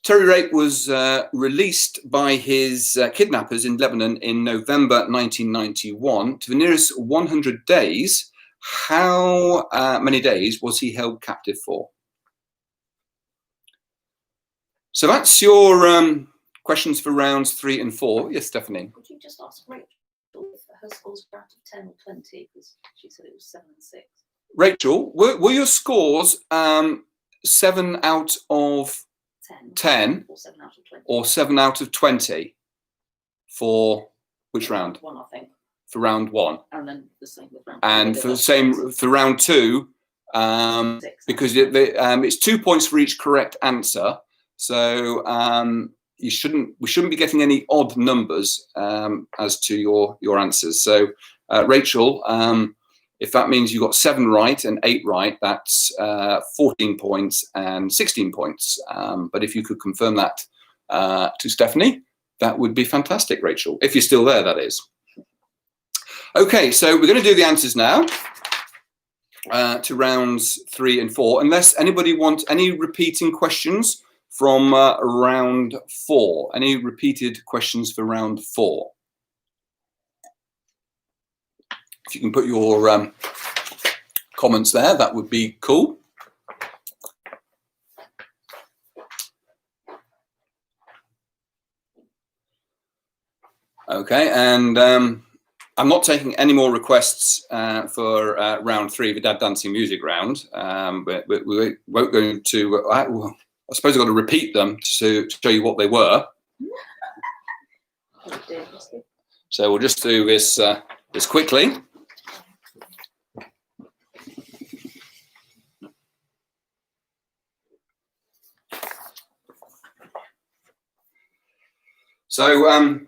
Terry Rape was released by his kidnappers in Lebanon in November 1991. To the nearest 100 days, how many days was he held captive for? So that's your questions for rounds 3 and 4. Yes, Stephanie. Could you just ask Rachel if her scores were out of 10 or 20? Because she said it was 7 and 6. Rachel, were your scores 7 out of 10 or 7 out of 20? Or 7 out of 20 for which round? 1, I think. For round 1. And then the same with round 2. And for the same for round 2, 6, because it's 2 points for each correct answer. So we shouldn't be getting any odd numbers as to your answers. So Rachel, if that means you got 7 right and 8 right, that's 14 points and 16 points. But if you could confirm that to Stephanie, that would be fantastic, Rachel. If you're still there, that is. Okay, so we're going to do the answers now to rounds 3 and 4. Unless anybody wants any repeating questions from round 4. Any repeated questions for round 4? If you can put your comments there, that would be cool. Okay, and I'm not taking any more requests for round 3, the Dad Dancing Music round. But we won't go into. I suppose I've got to repeat them to show you what they were. So we'll just do this quickly. So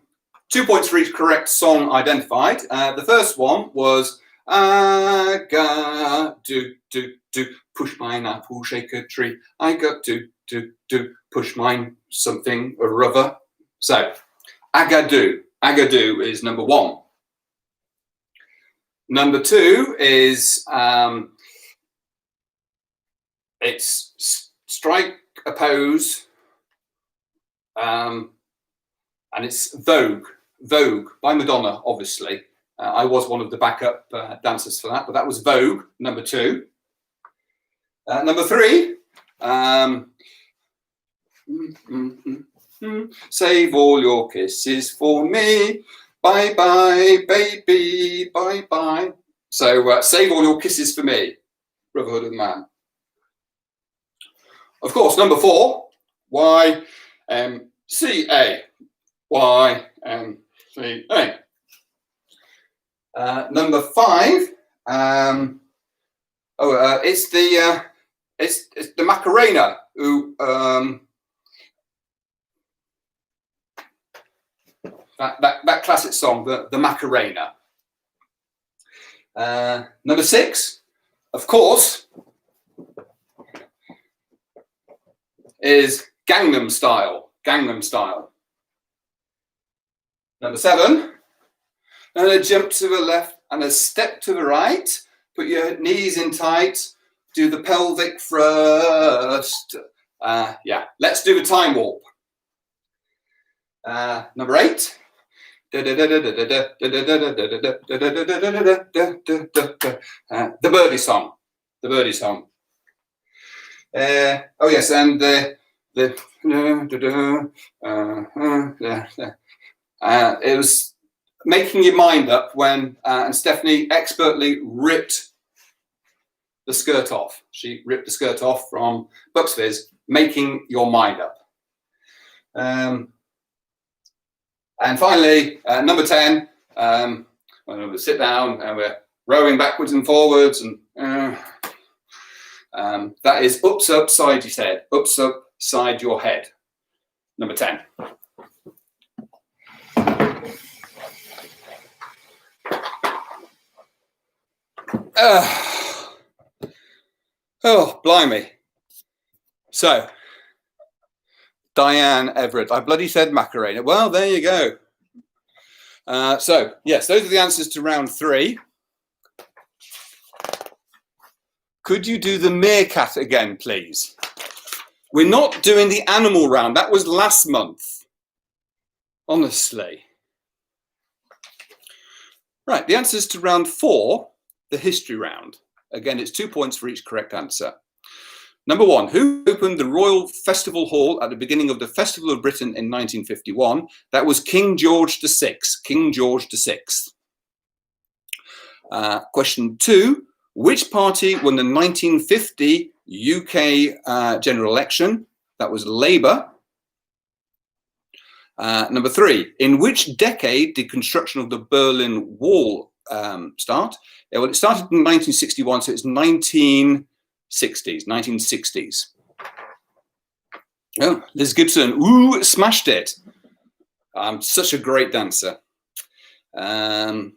2 points for each correct song identified. The first one was I got to push mine apple, shake a tree. I got to push mine something or other. So Agadoo is number 1. Number 2 is it's strike a pose, and it's Vogue by Madonna, obviously. I was one of the backup dancers for that, but that was Vogue, number 2. Number 3, save all your kisses for me. Bye bye, baby, bye bye. So save all your kisses for me, Brotherhood of Man. Of course, number 4, YMCA. YMCA. Number 5. It's the Macarena who that classic song, the Macarena. Number 6, of course, is Gangnam Style. Gangnam Style. Number 7, and a jump to the left and a step to the right. Put your knees in tight. Do the pelvic thrust. Yeah, let's do the time warp. Number 8. The birdie song. The birdie song. Oh yes, and it was making your mind up when and Stephanie expertly ripped the skirt off. She ripped the skirt off from Bucks Fizz, making your mind up. And finally, number 10, when we sit down and we're rowing backwards and forwards and That is ups, up, side your head. Ups, up, side your head. Number 10. Oh, blimey. So, Diane Everett. I bloody said Macarena. Well, there you go. So, yes, those are the answers to round 3. Could you do the meerkat again, please? We're not doing the animal round. That was last month. Honestly. Right, the answers to round 4, the history round. Again, it's 2 points for each correct answer. Number 1, who opened the Royal Festival Hall at the beginning of the Festival of Britain in 1951? That was King George VI. King George VI. Question 2, which party won the 1950 UK general election? That was Labour. Number 3, in which decade did construction of the Berlin Wall start? Well, it started in 1961, so it's 1960s. Oh, Liz Gibson, ooh, smashed it. I'm such a great dancer. Number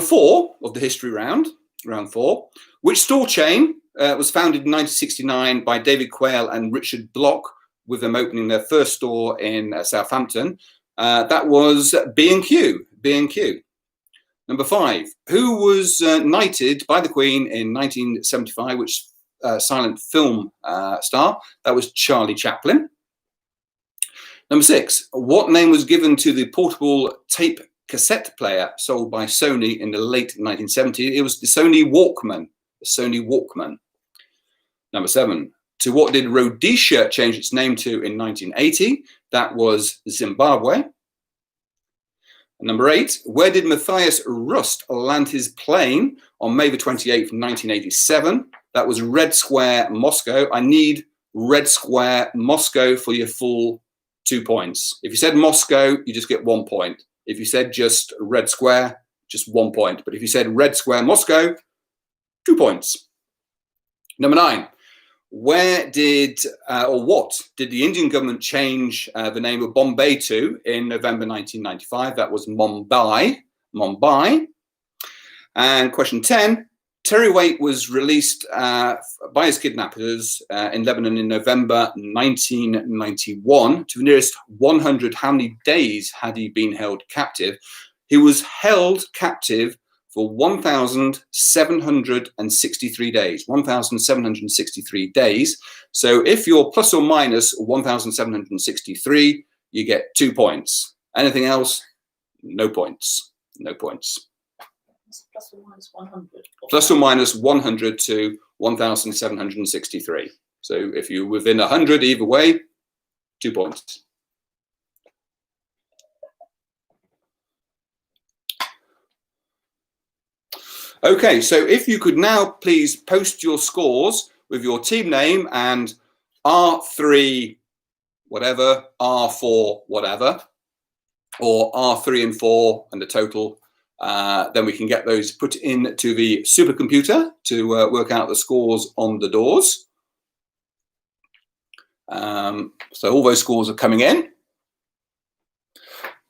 4 of the history round, round 4, which store chain was founded in 1969 by David Quayle and Richard Block, with them opening their first store in Southampton? That was B&Q. B&Q. Number 5, who was knighted by the Queen in 1975, which silent film star? That was Charlie Chaplin. Number 6, what name was given to the portable tape cassette player sold by Sony in the late 1970s? It was the Sony Walkman. The Sony Walkman. Number 7, to what did Rhodesia change its name to in 1980? That was Zimbabwe. Number 8, where did Matthias Rust land his plane on May the 28th, 1987? That was Red Square, Moscow. I need Red Square, Moscow for your full 2 points. If you said Moscow, you just get 1 point. If you said just Red Square, just 1 point. But if you said Red Square, Moscow, 2 points. Number 9, where did or what did the Indian government change the name of Bombay to in November 1995? That was Mumbai. Mumbai. And question 10, Terry Waite was released by his kidnappers in Lebanon in November 1991. To the nearest 100, how many days had he been held captive? He was held captive for 1,763 days. 1,763 days. So if you're plus or minus 1,763, you get 2 points. Anything else? No points. No points. Plus or minus 100. Plus or minus 100 to 1,763. So if you're within 100 either way, 2 points. Okay, so if you could now please post your scores with your team name and R3 whatever, R4 whatever, or R3 and 4 and the total, then we can get those put into the supercomputer to work out the scores on the doors. So all those scores are coming in.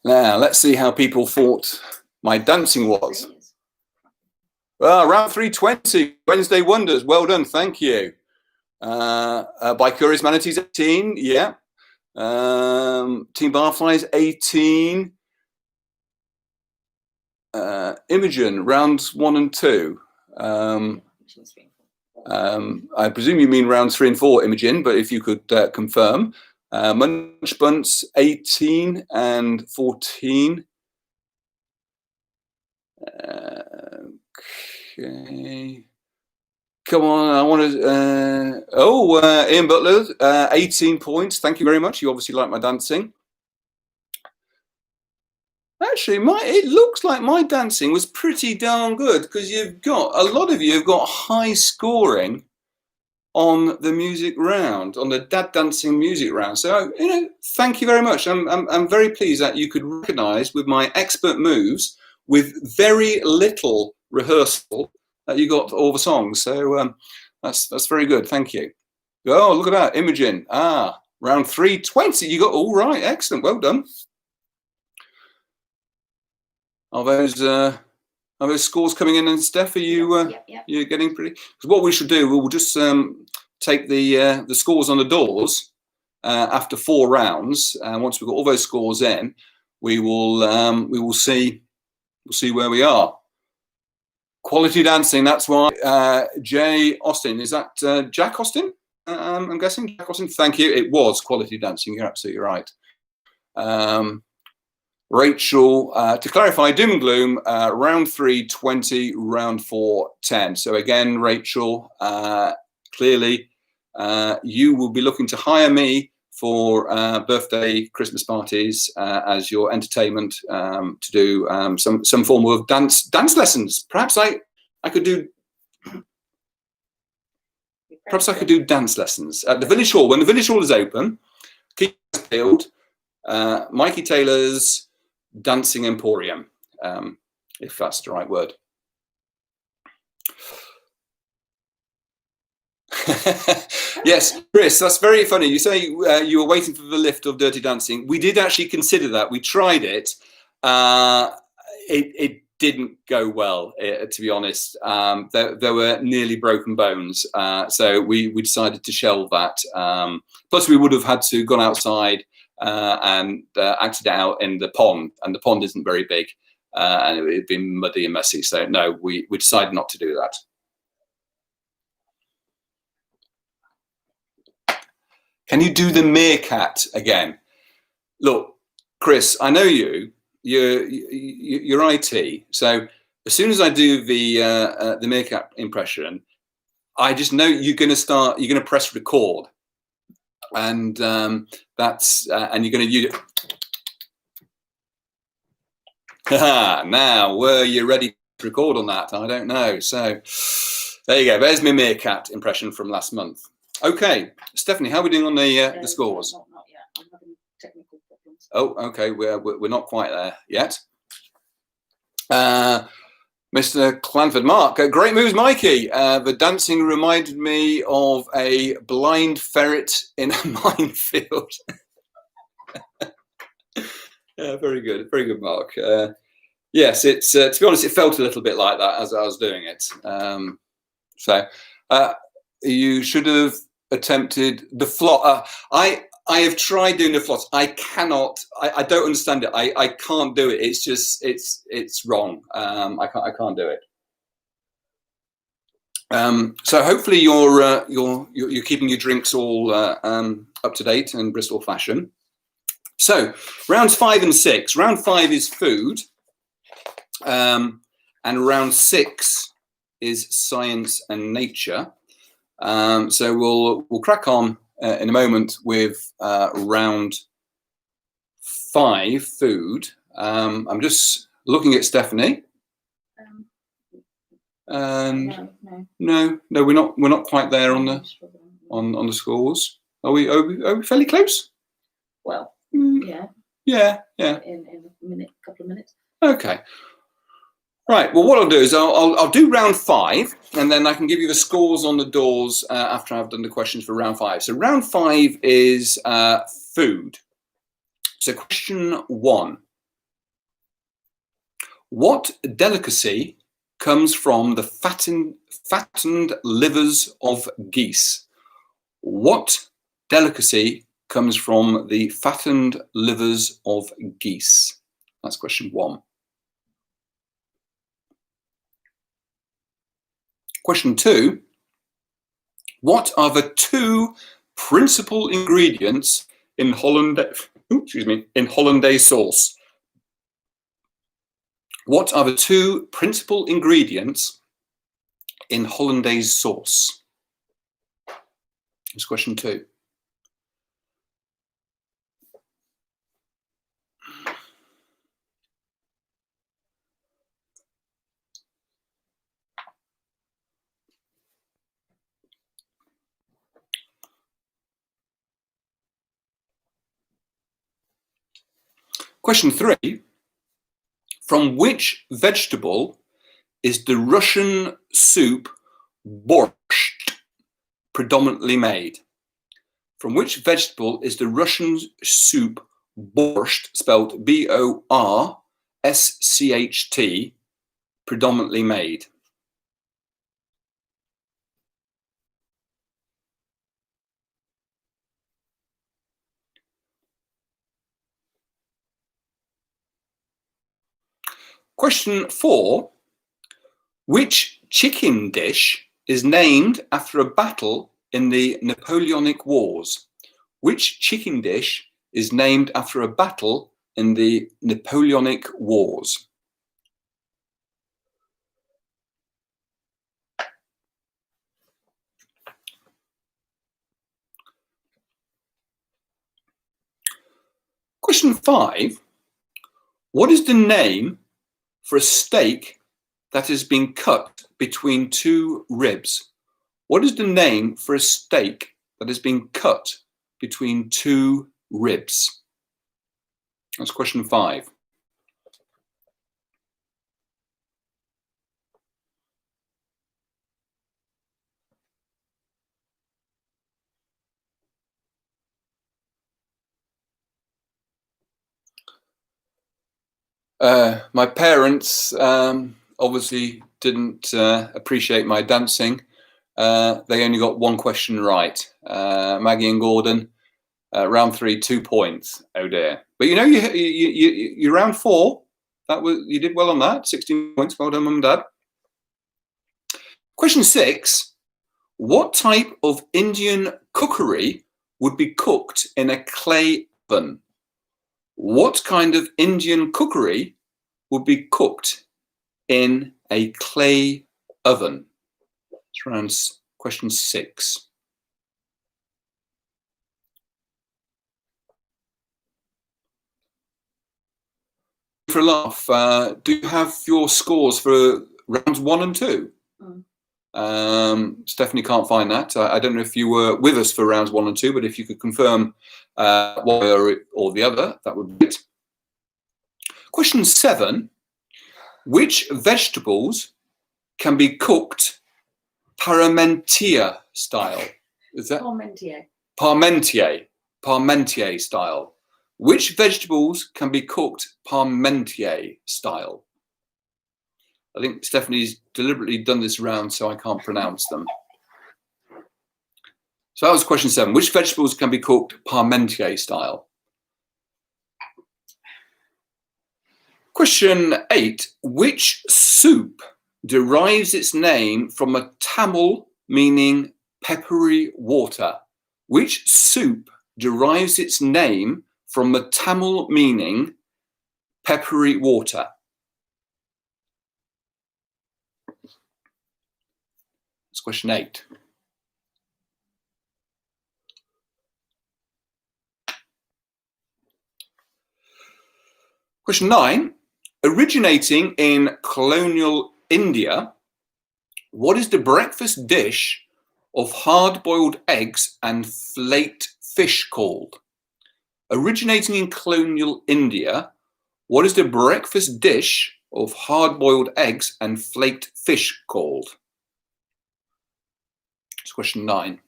Now, let's see how people thought my dancing was. Round 320, Wednesday Wonders. Well done, thank you. By Curious Manatees, 18, yeah. Team Barflies, 18. Imogen, rounds 1 and 2. I presume you mean rounds 3 and 4, Imogen, but if you could confirm. Munch Bunts, 18 and 14. Okay. Come on, I want to. Ian Butler, 18 points. Thank you very much. You obviously like my dancing. Actually, it looks like my dancing was pretty darn good because a lot of you have got high scoring on the music round, on the dad dancing music round. So, thank you very much. I'm very pleased that you could recognise with my expert moves with very little rehearsal that you got all the songs. So That's very good. Thank you. Oh, look at that, Imogen. Round 320. You got all right. Excellent. Well done. Are those scores coming in? And Steph, are you you getting pretty? Because what we should do, we'll just take the scores on the doors after 4 rounds. Once we've got all those scores in, we will see where we are. Quality dancing. That's why Jay Austin, is that Jack Austin? I'm guessing Jack Austin. Thank you. It was quality dancing. You're absolutely right. Rachel, to clarify, doom and gloom, round 3, 20, round 4, 10. So again, Rachel, clearly you will be looking to hire me for birthday, Christmas parties as your entertainment to do some form of dance lessons. Perhaps I could do. Perhaps I could do dance lessons at the Village Hall. When the Village Hall is open, keep your eyes peeled. Mikey Taylor's Dancing Emporium, if that's the right word. Yes, Chris, that's very funny. You say you were waiting for the lift of Dirty Dancing. We did actually consider that. We tried it. It didn't go well, to be honest. There were nearly broken bones. So we decided to shelve that. Plus, we would have had to gone outside and acted out in the pond, and the pond isn't very big, and it had been muddy and messy. So no, we decided not to do that. Can you do the meerkat again? Look, Chris, I know you're IT. So as soon as I do the meerkat impression, I just know you're going to press record. And that's and you're going to use it. Now, were you ready to record on that? I don't know. So there you go. There's my meerkat impression from last month. Okay, Stephanie, how are we doing on the scores? Not yet. I'm having technical problems. Oh, okay. We're not quite there yet. Mr. Clanford, Mark, great moves, Mikey. The dancing reminded me of a blind ferret in a minefield. Yeah, very good, Mark. Yes, it's to be honest, it felt a little bit like that as I was doing it. So you should have attempted the flop. I have tried doing the floss. I cannot. I don't understand it. I can't do it. It's just it's wrong. I can't do it. So hopefully you're keeping your drinks all up to date in Bristol fashion. So rounds 5 and 6. Round 5 is food, and round 6 is science and nature. So we'll crack on in a moment with round 5, food. I'm just looking at Stephanie. And no, we're not quite there on the scores. Are we fairly close? Well, yeah. In a minute, couple of minutes. Okay. Right. Well, what I'll do is I'll do round 5, and then I can give you the scores on the doors after I've done the questions for round 5. So round 5 is food. So question 1: what delicacy comes from the fattened livers of geese? What delicacy comes from the fattened livers of geese? That's question 1. Question 2: what are the 2 principal ingredients in hollandaise sauce? What are the 2 principal ingredients in hollandaise sauce? That's question 2. Question 3: from which vegetable is the Russian soup borscht predominantly made? From which vegetable is the Russian soup borscht, spelled B-O-R-S-C-H-T, predominantly made? Question 4. Which chicken dish is named after a battle in the Napoleonic Wars? Which chicken dish is named after a battle in the Napoleonic Wars? Question 5. What is the name for a steak that has been cut between two ribs? What is the name for a steak that has been cut between two ribs? That's question 5. My parents obviously didn't appreciate my dancing. They only got one question right. Maggie and Gordon, round 3, 2 points. Oh dear! But you know, you round 4. You did well on that. 16 points. Well done, Mum and Dad. Question 6. What type of Indian cookery would be cooked in a clay oven? What kind of Indian cookery would be cooked in a clay oven? It's around question 6. For a laugh, do you have your scores for rounds 1 and 2? Stephanie can't find that. I don't know if you were with us for rounds 1 and 2, but if you could confirm one or the other, that would be it. Question 7. Which vegetables can be cooked Parmentier style? Is that Parmentier style? Which vegetables can be cooked Parmentier style? I think Stephanie's deliberately done this round so I can't pronounce them. So that was question 7. Which vegetables can be cooked Parmentier style? Question 8. Which soup derives its name from a Tamil meaning peppery water? Which soup derives its name from a Tamil meaning peppery water? That's question 8. Question 9. Originating in colonial India, what is the breakfast dish of hard-boiled eggs and flaked fish called? Originating in colonial India, what is the breakfast dish of hard-boiled eggs and flaked fish called? It's question 9.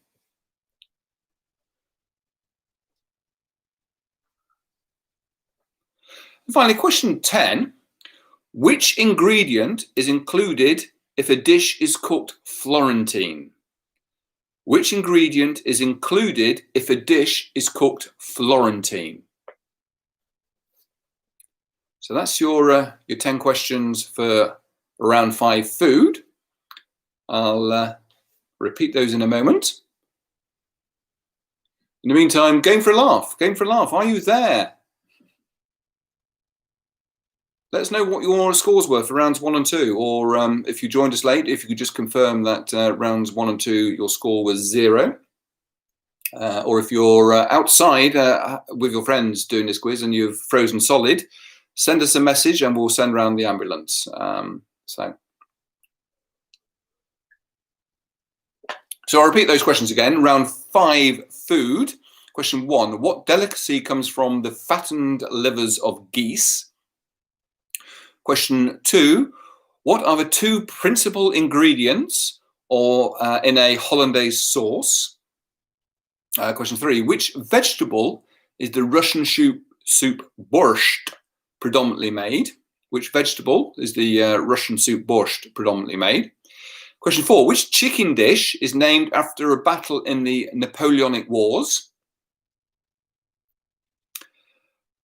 And finally, question 10. Which ingredient is included if a dish is cooked Florentine? Which ingredient is included if a dish is cooked Florentine? So that's your 10 questions for round 5 food. I'll repeat those in a moment. In the meantime, game for a laugh. Game for a laugh. Are you there? Let us know what your scores were for rounds 1 and 2, or if you joined us late, if you could just confirm that rounds 1 and 2, your score was 0. Or if you're outside with your friends doing this quiz and you've frozen solid, send us a message and we'll send round the ambulance. So I'll repeat those questions again. Round 5, food. Question 1, what delicacy comes from the fattened livers of geese? Question 2, what are the 2 principal ingredients or in a hollandaise sauce? Question 3, which vegetable is the Russian soup borscht predominantly made? Which vegetable is the Russian soup borscht predominantly made? Question 4, which chicken dish is named after a battle in the Napoleonic Wars?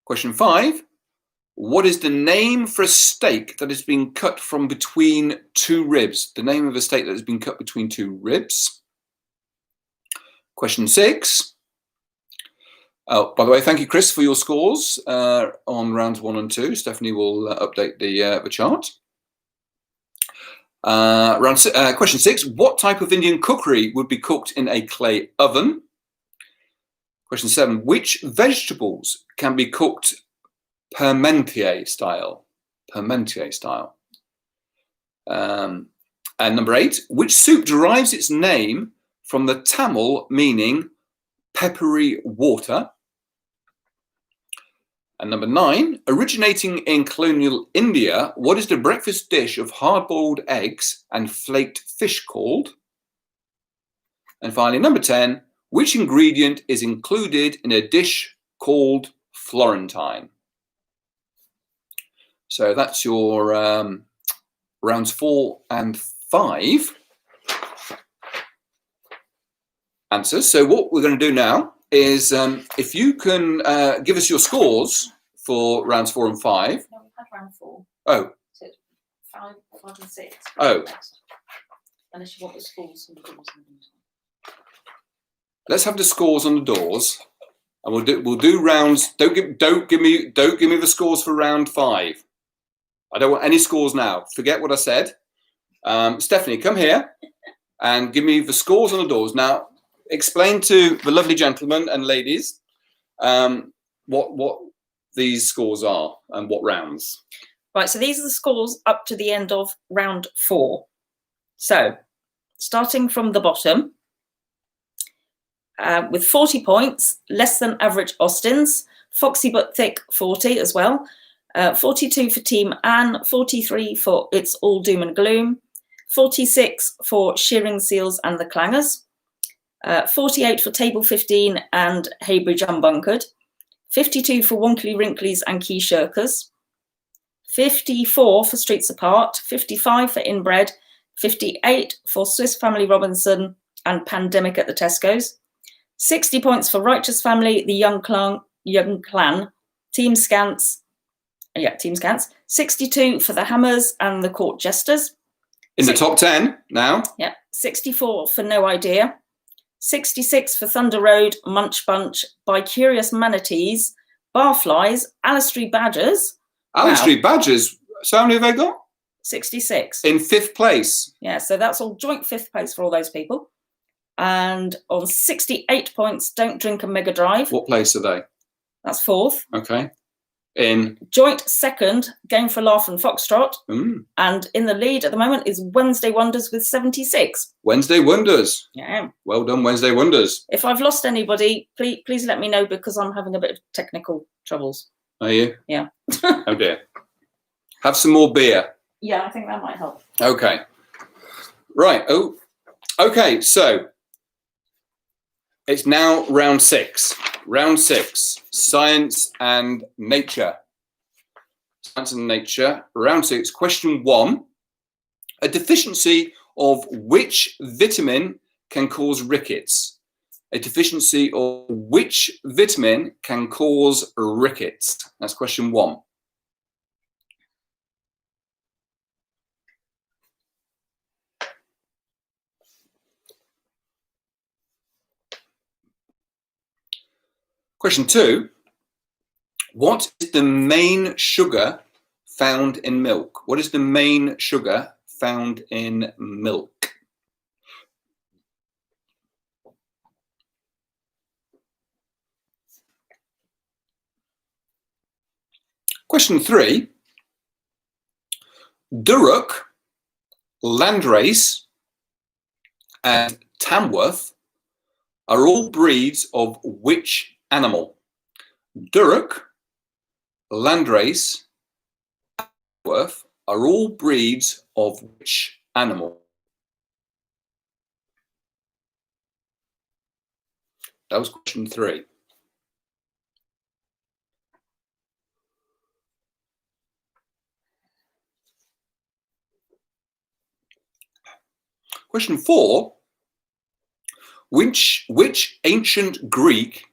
Question 5, what is the name for a steak that has been cut from between two ribs? The name of a steak that has been cut between two ribs. Question 6. Oh, by the way, thank you, Chris, for your scores on rounds 1 and 2. Stephanie will update the chart. Question 6. What type of Indian cookery would be cooked in a clay oven? Question 7. Which vegetables can be cooked Parmentier style? Parmentier style. And number 8. Which soup derives its name from the Tamil meaning peppery water? And number 9, originating in colonial India, what is the breakfast dish of hard-boiled eggs and flaked fish called? And finally, number 10, which ingredient is included in a dish called Florentine? So that's your rounds 4 and 5 answers. So what we're going to do now is if you can give us your scores for rounds 4 and 5. No, we've had round 4. Oh. So 5 and 6. Oh. Unless you want the scores and the doors. Let's have the scores on the doors, and we'll do rounds. Don't give me the scores for round 5. I don't want any scores now. Forget what I said. Stephanie, come here and give me the scores on the doors now. Explain to the lovely gentlemen and ladies what these scores are and what rounds. Right, so these are the scores up to the end of round 4. So, starting from the bottom, with 40 points, less than average Austins, Foxy but Thick 40 as well, 42 for Team Anne, 43 for It's All Doom and Gloom, 46 for Shearing Seals and the Clangers, 48 for Table 15 and Heybridge Unbunkered, 52 for Wonkly Wrinklies and Key Shirkers, 54 for Streets Apart, 55 for Inbred, 58 for Swiss Family Robinson and Pandemic at the Tesco's, 60 points for Righteous Family, the Young Clan, Team Scants, 62 for the Hammers and the Court Jesters. In the top 10 now? Yeah, 64 for No Idea, 66 for Thunder Road, Munch Bunch, By Curious Manatees, Barflies, Alice Street Badgers. Alice Street Badgers, so how many have they got? 66. In 5th place. Yeah, so that's all joint 5th place for all those people. And on 68 points, Don't Drink a Mega Drive. What place are they? That's 4th. Okay. In joint 2nd, Game for Laugh and Foxtrot. And in the lead at the moment is Wednesday Wonders with 76. Wednesday Wonders. Yeah. Well done, Wednesday Wonders. If I've lost anybody, please let me know because I'm having a bit of technical troubles. Are you? Yeah. Oh dear. Have some more beer. Yeah, I think that might help. Okay. Right. Oh. Okay. So it's now round 6. Round 6, Science and Nature. Science and Nature, round 6, question 1. A deficiency of which vitamin can cause rickets? A deficiency of which vitamin can cause rickets? That's question 1. Question 2, what is the main sugar found in milk? What is the main sugar found in milk? Question 3, Duroc, Landrace and Tamworth are all breeds of which animal? Duroc, Landrace, and Tamworth are all breeds of which animal? That was question 3. Question 4. Which ancient Greek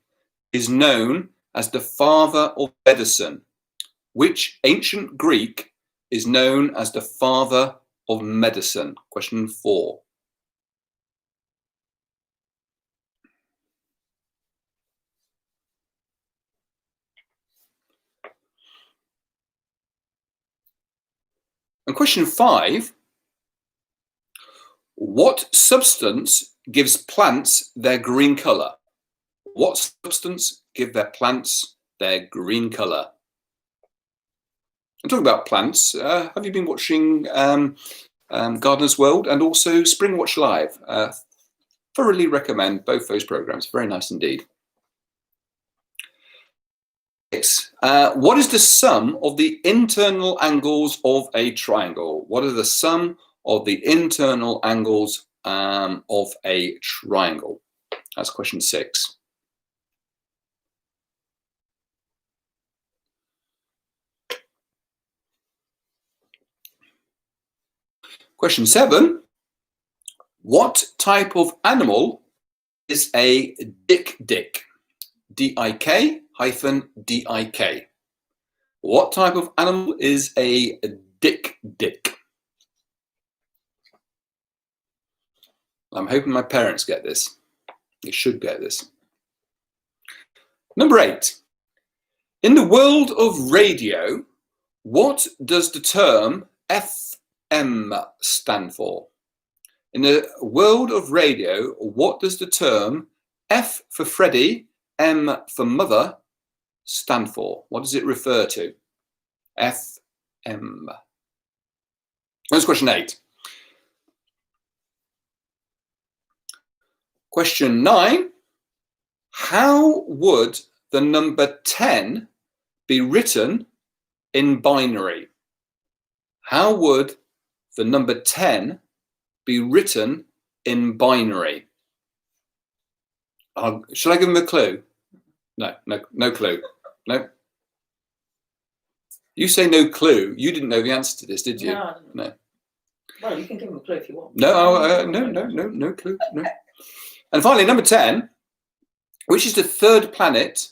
is known as the father of medicine? Which ancient Greek is known as the father of medicine? Question 4. And question 5, what substance gives plants their green colour? What substance gives their plants their green colour? And talking about plants, have you been watching Gardener's World and also Spring Watch Live? Thoroughly recommend both those programs. Very nice indeed. 6. What is the sum of the internal angles of a triangle? What are the sum of the internal angles of a triangle? That's question 6. Question 7. What type of animal is a dik-dik? D-I-K -D-I-K. What type of animal is a dik-dik? I'm hoping my parents get this. They should get this. Number 8. In the world of radio, what does the term FM stand for? In the world of radio, what does the term F for Freddy, M for mother stand for? What does it refer to? FM. That's question 8. Question 9. How would the number 10 be written in binary? How would the number 10 be written in binary? Shall I give him a clue? No clue. No. You say no clue. You didn't know the answer to this, did you? No, I didn't. No. Well, you can give him a clue if you want. No clue. No. And finally, number 10. Which is the third planet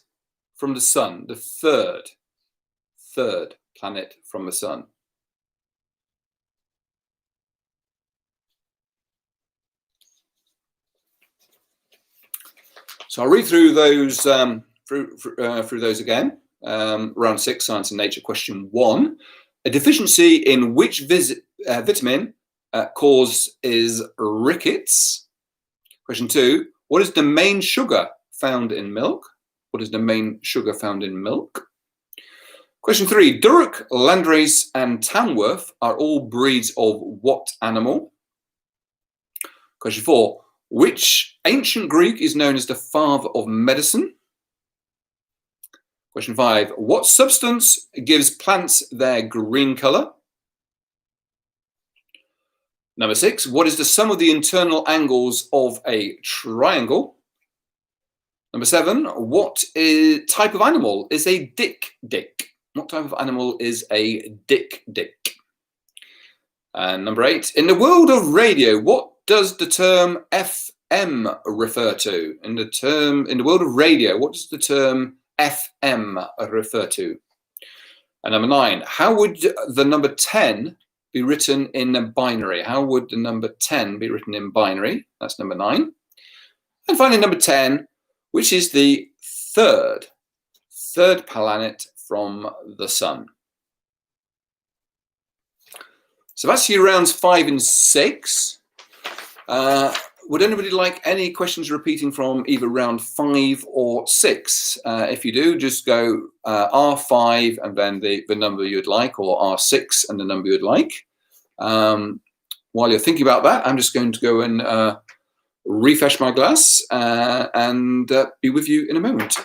from the sun? The third planet from the sun. So I'll read through those through those again. Round 6, Science and Nature. Question 1: a deficiency in which vitamin causes rickets? Question 2: what is the main sugar found in milk? What is the main sugar found in milk? Question 3: Duroc, Landrace, and Tamworth are all breeds of what animal? Question 4: which ancient Greek is known as the father of medicine? Question 5: what substance gives plants their green colour? Number 6: what is the sum of the internal angles of a triangle? Number 7: what type of animal is a dik-dik? What type of animal is a dik-dik? And number 8: in the world of radio, what does the term FM refer to? In the world of radio, what does the term FM refer to? And number 9: how would the number 10 be written in binary? How would the number 10 be written in binary? That's number 9. And finally, number 10, which is the third planet from the sun? So that's your rounds 5 and 6. Would anybody like any questions repeating from either round 5 or 6? If you do, just go R5 and then the number you'd like, or R6 and the number you'd like. While you're thinking about that, I'm just going to go and refresh my glass and be with you in a moment.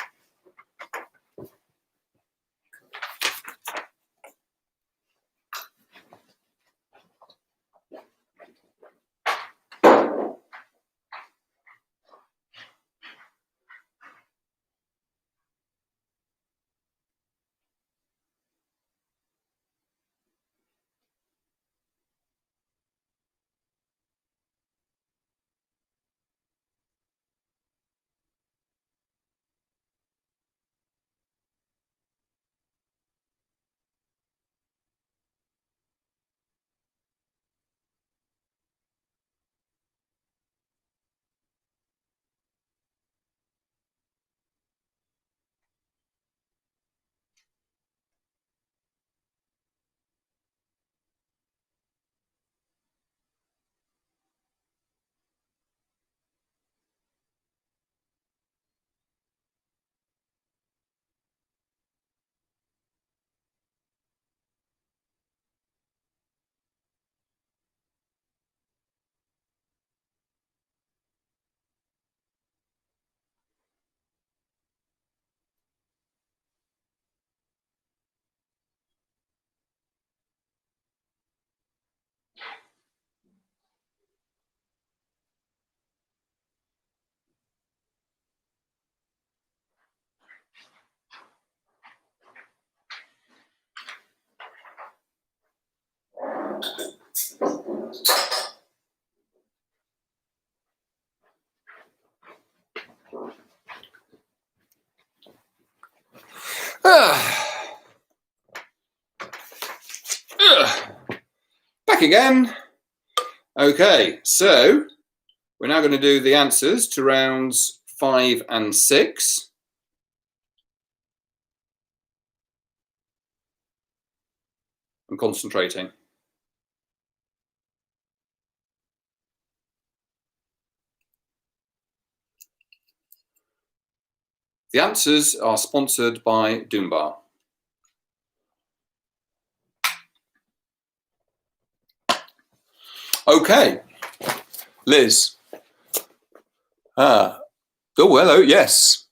Back again. Okay, so we're now going to do the answers to rounds 5 and 6. I'm concentrating. The answers are sponsored by Doombar. Okay, Liz. Oh, hello, yes.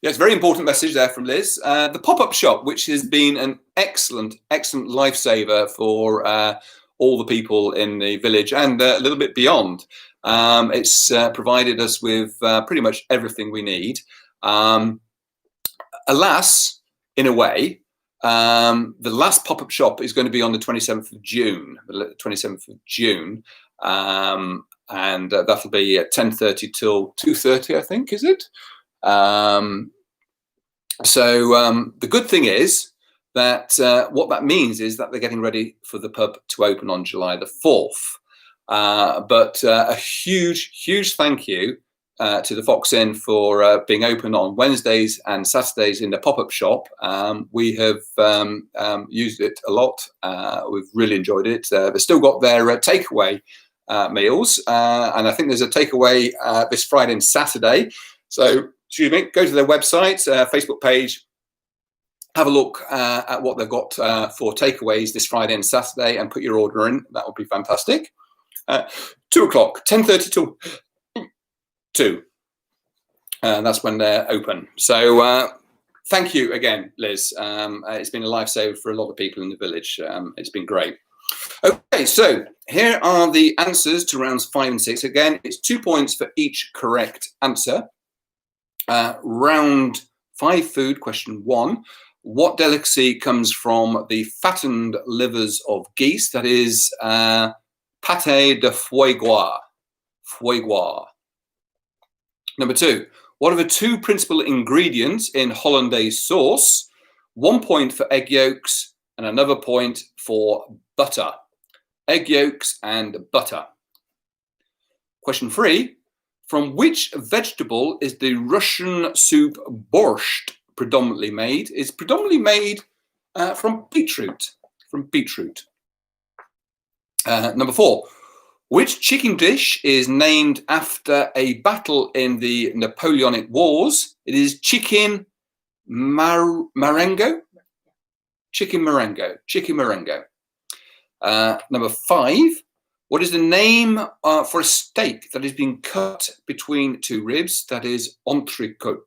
Yes, very important message there from Liz. The pop-up shop, which has been an excellent lifesaver for all the people in the village and a little bit beyond. It's provided us with pretty much everything we need. Alas, in a way, the last pop-up shop is going to be on the 27th of June. The 27th of June. And that'll be at 10:30 till 2:30, I think, is it? So the good thing is that what that means is that they're getting ready for the pub to open on July the 4th. But a huge thank you to the Fox Inn for being open on Wednesdays and Saturdays in the pop-up shop. We have used it a lot. We've really enjoyed it. They've still got their takeaway meals, and I think there's a takeaway this Friday and Saturday. So, excuse me, go to their website, Facebook page, have a look at what they've got for takeaways this Friday and Saturday, and put your order in. That would be fantastic. 2 o'clock, 10:30 till 2. That's when they're open. So thank you again, Liz. It's been a lifesaver for a lot of people in the village. It's been great. Okay, so here are the answers to rounds 5 and 6. Again, it's 2 points for each correct answer. Round 5 food, question 1. What delicacy comes from the fattened livers of geese? That is pâté de foie gras. Foie gras. Number 2. What are the 2 principal ingredients in hollandaise sauce? 1 point for egg yolks and another point for butter. Egg yolks and butter. Question 3. From which vegetable is the Russian soup borscht predominantly made? It's predominantly made from beetroot. Number 4. Which chicken dish is named after a battle in the Napoleonic Wars? It is chicken marengo. Chicken marengo. Number 5. What is the name for a steak that has been cut between 2 ribs? That is entrecôte.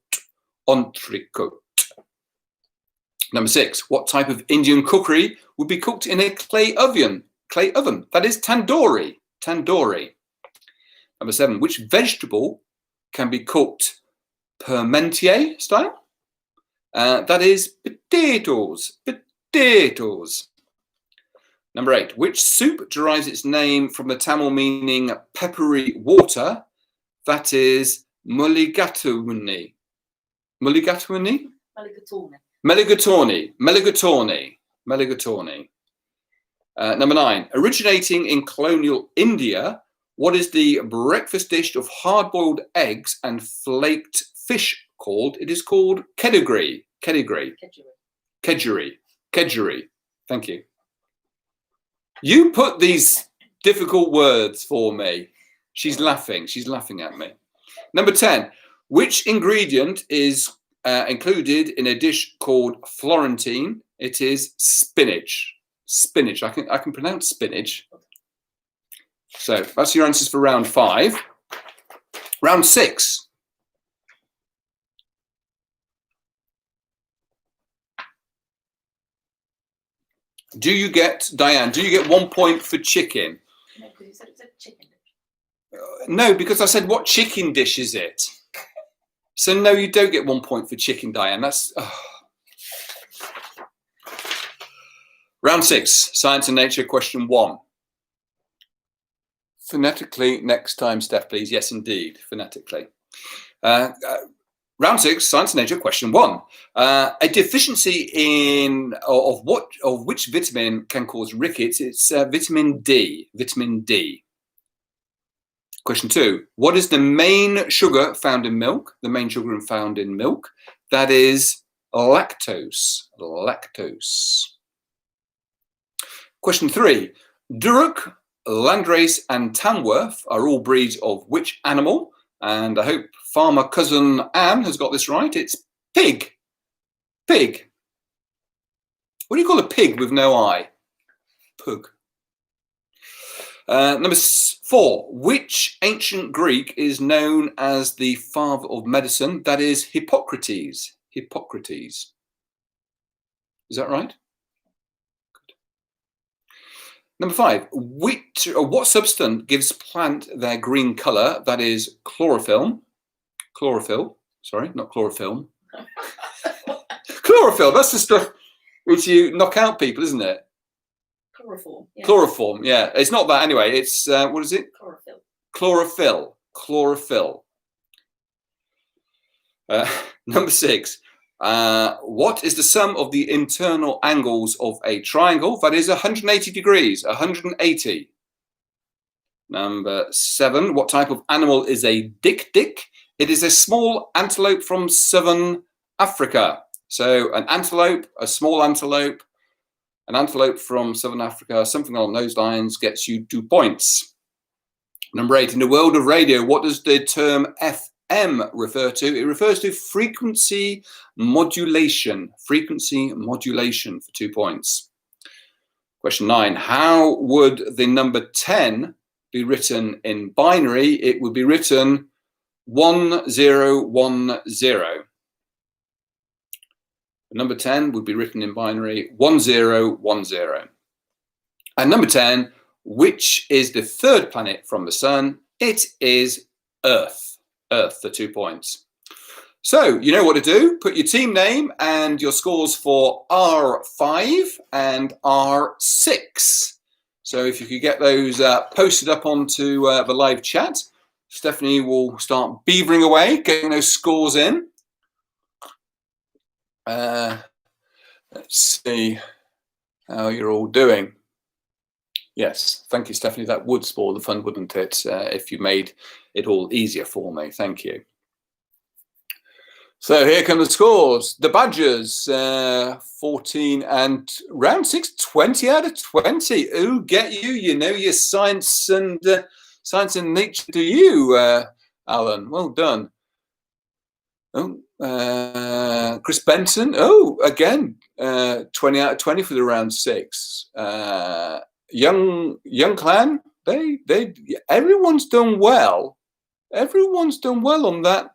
Number 6. What type of Indian cookery would be cooked in a clay oven? That is tandoori. Number 7. Which vegetable can be cooked Parmentier style? That is potatoes. Number 8. Which soup derives its name from the Tamil meaning peppery water? That is mulligatawny. Mulligatawny. Number 9. Originating in colonial India, what is the breakfast dish of hard-boiled eggs and flaked fish called? It is called kedgeree. Thank you. You put these difficult words for me. She's laughing at me. Number 10. Which ingredient is included in a dish called Florentine? It is spinach. I can pronounce spinach. So that's your answers for round 5. Round 6. Diane, do you get 1 point for chicken? No, because you said it's a chicken dish. No, because I said, what chicken dish is it? So no, you don't get 1 point for chicken, Diane. That's... Round 6, Science and Nature, question 1. phonetically next time, Steph, please. Yes, indeed, phonetically. Round 6, Science and Nature, question 1. A deficiency of which vitamin can cause rickets? It's vitamin D. Vitamin D. Question 2. What is the main sugar found in milk? The main sugar found in milk. That is lactose. Lactose. Question 3. Duroc, Landrace and Tamworth are all breeds of which animal? And I hope farmer cousin Anne has got this right. It's pig. Pig. What do you call a pig with no eye? Pug. Number 4. Which ancient Greek is known as the father of medicine? That is Hippocrates. Hippocrates. Is that right? Good. Number 5. What substance gives plant their green colour? That is chlorophyll. Chlorophyll. Sorry, not chloroform. Chlorophyll. That's the stuff which you knock out people, isn't it? Chloroform. Yeah. Chloroform. Yeah, it's not that anyway. It's what is it? Chlorophyll. Chlorophyll. Chlorophyll. Number 6. What is the sum of the internal angles of a triangle? That is 180 degrees. 180. Number 7. What type of animal is a dik-dik? It is a small antelope from southern Africa. So an antelope, a small antelope, an antelope from southern Africa, something along those lines gets you 2 points. Number 8. In the world of radio, what does the term FM refer to? It refers to frequency modulation. Frequency modulation for 2 points. Question 9. How would the number 10 be written in binary? It would be written 1010. Number 10 would be written in binary 1010. And number 10, which is the third planet from the sun? It is Earth. Earth for 2 points. So you know what to do. Put your team name and your scores for R5 and R6. So if you could get those posted up onto the live chat, Stephanie will start beavering away, getting those scores in. Let's see how you're all doing. Yes, thank you, Stephanie. That would spoil the fun, wouldn't it, if you made it all easier for me. Thank you. So here come the scores. The Badgers, 14 and round 6, 20 out of 20. Ooh, get you. You know your science and nature, do you, Alan? Well done. Oh, Chris Benson. Oh, again, 20 out of 20 for the round 6. Young clan. Everyone's done well. Everyone's done well on that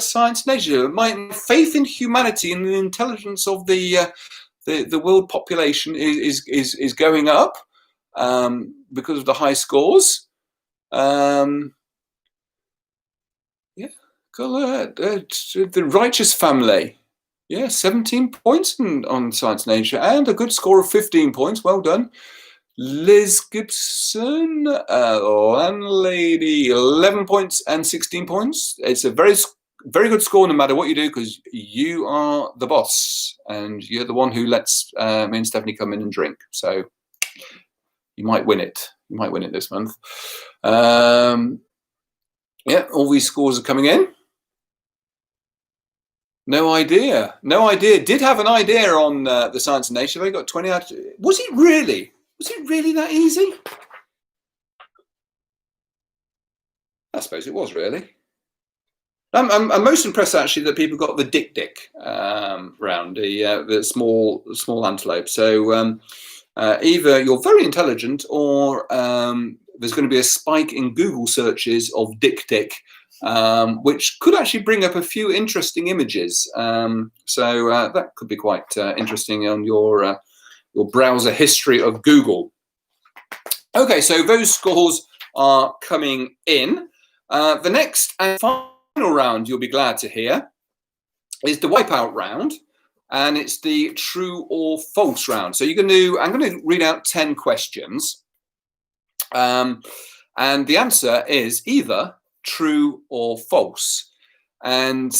science nature. My faith in humanity and the intelligence of the world population is going up because of the high scores. Yeah, the Righteous Family. Yeah, 17 points on science nature and a good score of 15 points. Well done. Liz Gibson, landlady, 11 points and 16 points. It's a very good score no matter what you do, because you are the boss and you're the one who lets me and Stephanie come in and drink. So you might win it. You might win it this month. Yeah, all these scores are coming in. No idea. No idea. Did have an idea on the Science and Nature. They got 20 out. Was it really? Was it really that easy? I suppose it was, really. I'm most impressed actually that people got the dik-dik round, the small antelope. So either you're very intelligent, or there's going to be a spike in Google searches of dik-dik, which could actually bring up a few interesting images. So that could be quite interesting on your browser history of Google. Okay, so those scores are coming in. The next and final round, you'll be glad to hear, is the wipeout round, and it's the true or false round. So I'm going to read out 10 questions, and And the answer is either true or false. And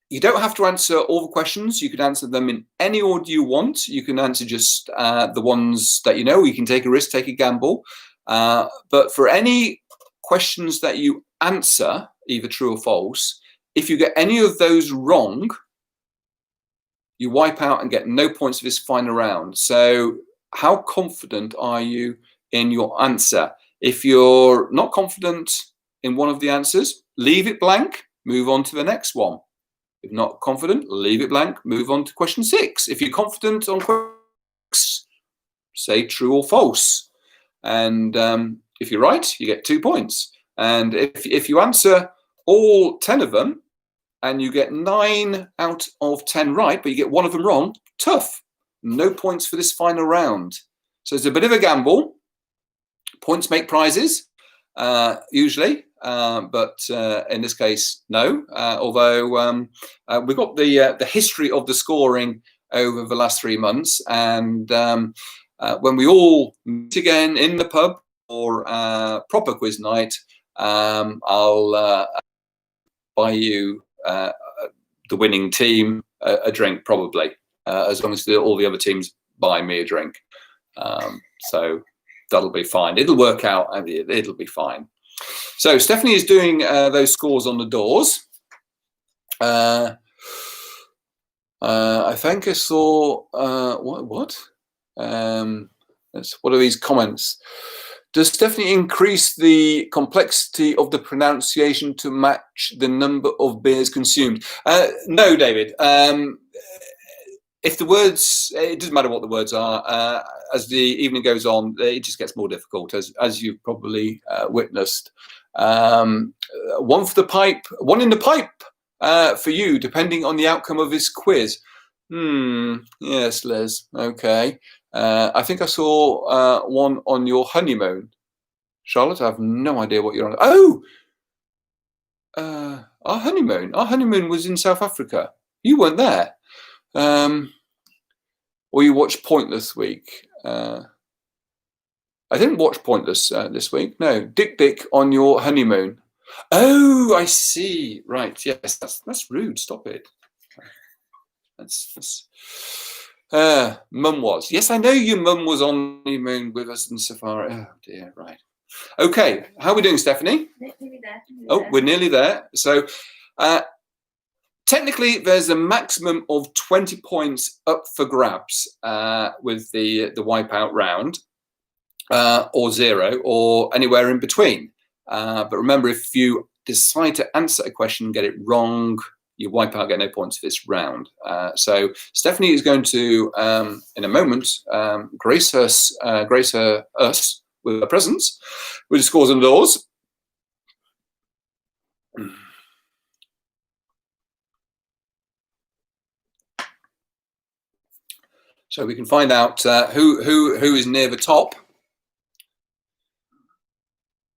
you don't have to answer all the questions. You can answer them in any order you want. You can answer just the ones that you know. You can take a risk, take a gamble. But for any questions that you answer, either true or false, if you get any of those wrong, you wipe out and get no points for this final round. So how confident are you in your answer? If you're not confident in one of the answers, leave it blank, move on to the next one. If not confident, leave it blank, move on to question 6. If you're confident on question 6, say true or false. And if you're right, you get 2 points. And if you answer all 10 of them and you get 9 out of 10 right, but you get one of them wrong, tough. No points for this final round. So it's a bit of a gamble. Points make prizes, usually. But in this case, no. Although we've got the history of the scoring over the last 3 months, and when we all meet again in the pub for proper quiz night, I'll buy you the winning team a drink, probably, as long as all the other teams buy me a drink. So that'll be fine. It'll work out. It'll be fine. So Stephanie is doing those scores on the doors. I think I saw what are these comments? Does Stephanie increase the complexity of the pronunciation to match the number of beers consumed? No, David. If the words, it doesn't matter what the words are, as the evening goes on, it just gets more difficult, as you've probably witnessed. One for the pipe, one in the pipe for you, depending on the outcome of this quiz. Yes, Liz. Okay. I think I saw one on your honeymoon. Charlotte, I have no idea what you're on. Oh! Our honeymoon was in South Africa. You weren't there. Or you watched Pointless week. I didn't watch Pointless this week. No, Dick on your honeymoon. Oh, I see. Right. Yes, that's rude. Stop it. That's Mum was. Yes, I know your mum was on honeymoon with us in Safari. Oh dear. Right. Okay. How are we doing, Stephanie? Nearly there. We're nearly there. So. Technically, there's a maximum of 20 points up for grabs with the wipeout round, or 0, or anywhere in between. But remember, if you decide to answer a question and get it wrong, you wipe out, get no points for this round. So Stephanie is going to, in a moment, grace us with her presence, with the scores and doors. So we can find out who is near the top.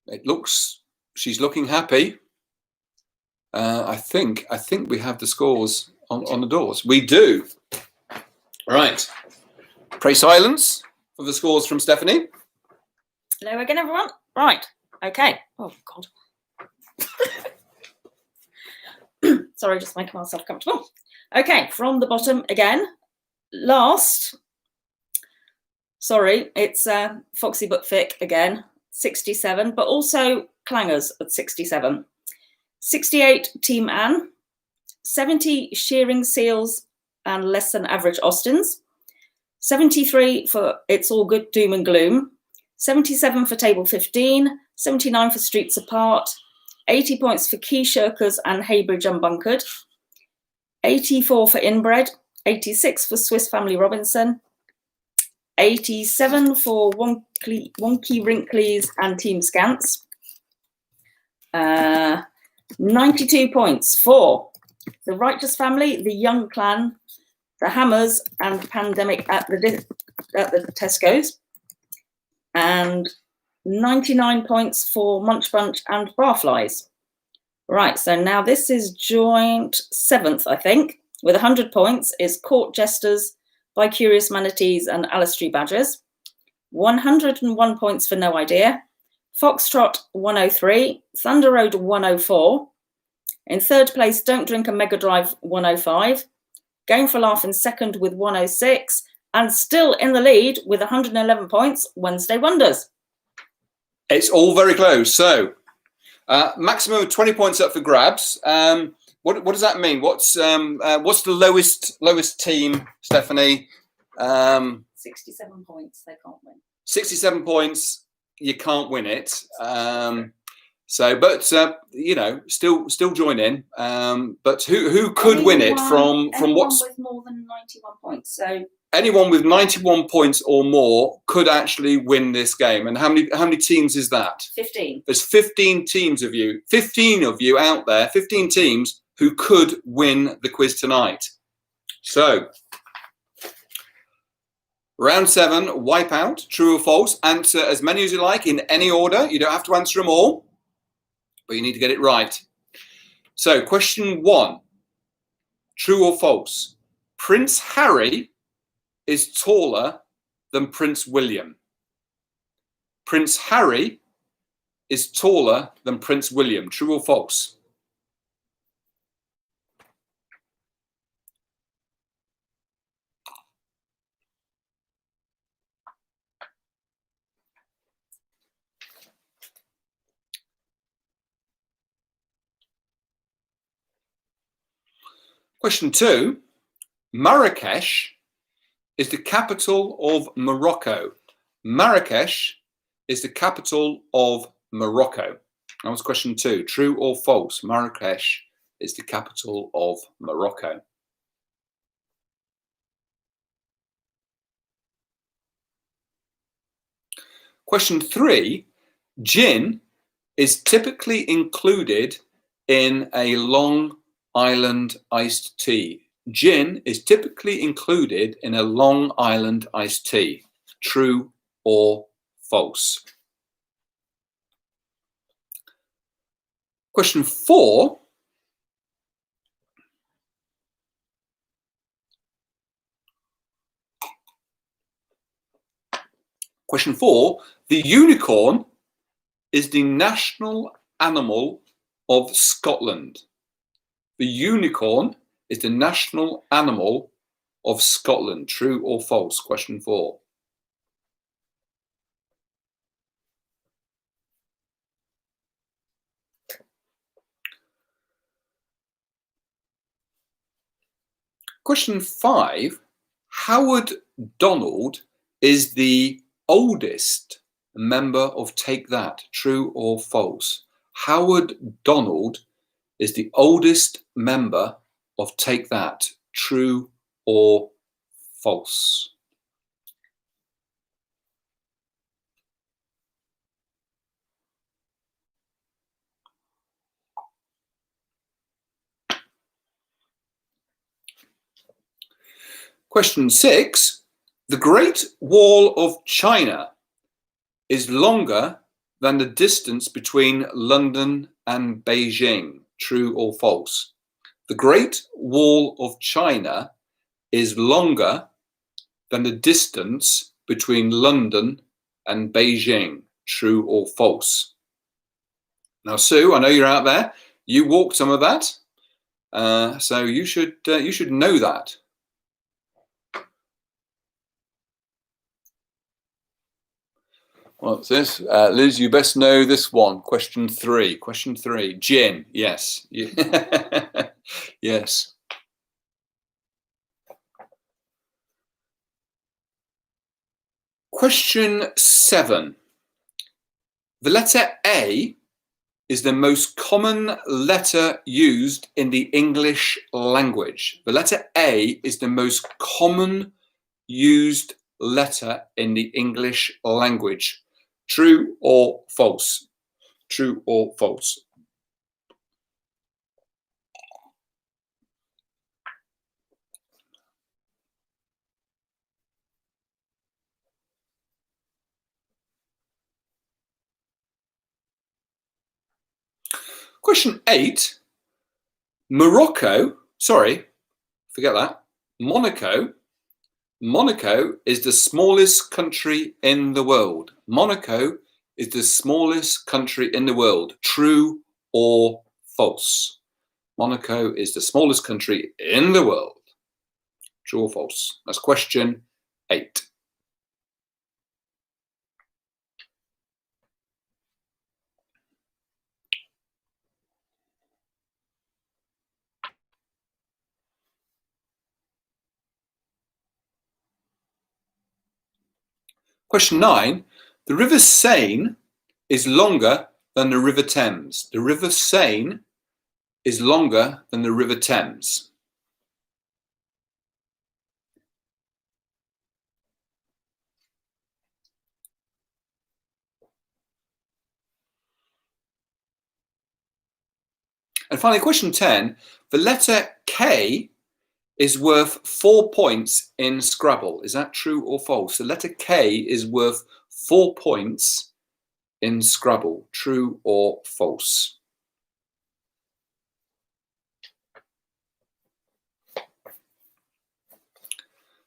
It looks, she's looking happy. I think we have the scores on the doors. We do. Right. Pray silence for the scores from Stephanie. Hello again, everyone. Right. Okay. Oh God. Sorry, just making myself comfortable. Okay, from the bottom again. Last, sorry, it's Foxy but Thick again, 67, but also Clangers at 67. 68, Team Anne. 70, Shearing Seals and Less Than Average Austins. 73 for It's All Good, Doom and Gloom. 77 for Table 15. 79 for Streets Apart. 80 points for Key Shirkers and Heybridge Unbunkered. 84 for Inbred. 86 for Swiss Family Robinson, 87 for Wonky Wrinklies and Team Scants, 92 points for the Righteous Family, the Young Clan, the Hammers and Pandemic at the Tesco's, and 99 points for Munch Bunch and Barflies. Right, so now this is joint 7th, I think. With 100 points is Court Jesters, By Curious Manatees and Alistry Badgers. 101 points for No Idea. Foxtrot 103, Thunder Road 104. In third place, Don't Drink a Mega Drive 105. Game for Laugh in second with 106. And still in the lead with 111 points, Wednesday Wonders. It's all very close. So maximum of 20 points up for grabs. What does that mean? What's the lowest team, Stephanie? 67 points, they can't win. 67 points, you can't win it. Still join in. But who could win it from what's with more than 91 points? So anyone with 91 points or more could actually win this game. And how many teams is that? 15. There's 15 teams of you, 15 of you out there, 15 teams who could win the quiz tonight. So round 7, Wipeout, true or false. Answer as many as you like in any order. You don't have to answer them all, but you need to get it right. So question 1, true or false. Prince Harry is taller than Prince William. Prince Harry is taller than Prince William. True or false? Question 2, Marrakesh is the capital of Morocco. Marrakesh is the capital of Morocco. That was question 2. True or false? Marrakesh is the capital of Morocco. Question 3. Gin is typically included in a Long Island iced tea. Gin is typically included in a Long Island iced tea. True or false? Question 4. Question 4. The unicorn is the national animal of Scotland. The unicorn is the national animal of Scotland. True or false? Question 4. Question 5. Howard Donald is the oldest member of Take That. True or false? Howard Donald is the oldest member of Take That. True or false? Question 6. The Great Wall of China is longer than the distance between London and Beijing. True or false? The Great Wall of China is longer than the distance between London and Beijing. True or false? Now, Sue, I know you're out there. You walked some of that, so you should know that. What's this? Liz, you best know this one. Question 3. Question 3. Gin. Yes. Yes. Question 7. The letter A is the most common letter used in the English language. The letter A is the most common used letter in the English language. True or false? True or false? Question 8. Monaco is the smallest country in the world. Monaco is the smallest country in the world. True or false? Monaco is the smallest country in the world. True or false? That's question 8. Question 9. The River Seine is longer than the River Thames. The River Seine is longer than the River Thames. And finally, question 10. The letter K is worth 4 points in Scrabble. Is that true or false? The letter K is worth 4 points in Scrabble. True or false?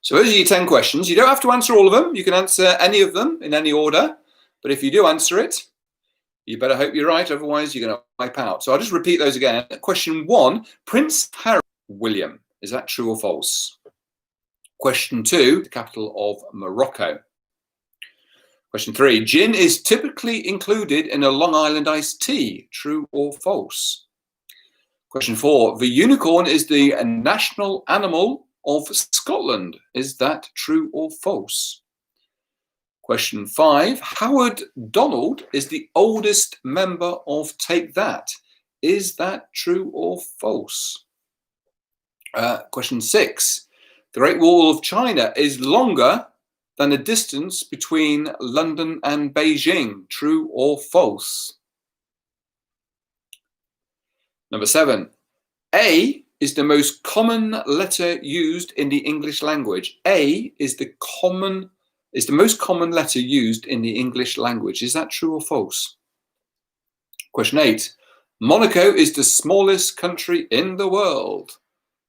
So those are your 10 questions. You don't have to answer all of them. You can answer any of them in any order. But if you do answer it, you better hope you're right. Otherwise, you're going to wipe out. So I'll just repeat those again. Question 1, Prince Harry William. Is that true or false? Question 2, the capital of Morocco. Question 3, gin is typically included in a Long Island iced tea. True or false? Question 4, the unicorn is the national animal of Scotland. Is that true or false? Question 5, Howard Donald is the oldest member of Take That. Is that true or false? Question 6, the Great Wall of China is longer than the distance between London and Beijing. True or false? Number 7, A is the most common letter used in the English language. A is the most common letter used in the English language. Is that true or false? Question 8, Monaco is the smallest country in the world.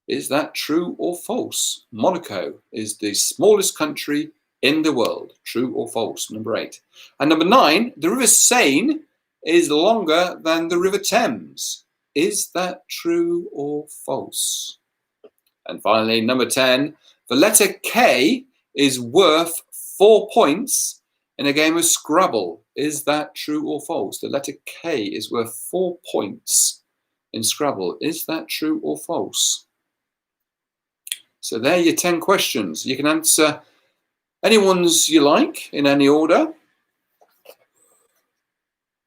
Is that true or false? Monaco is the smallest country in the world. True or false? Number 8. And number 9, the River Seine is longer than the River Thames. Is that true or false? And finally, number 10, the letter K is worth 4 points in a game of Scrabble. Is that true or false? The letter K is worth 4 points in Scrabble. Is that true or false? So there are your 10 questions. You can answer any ones you like in any order.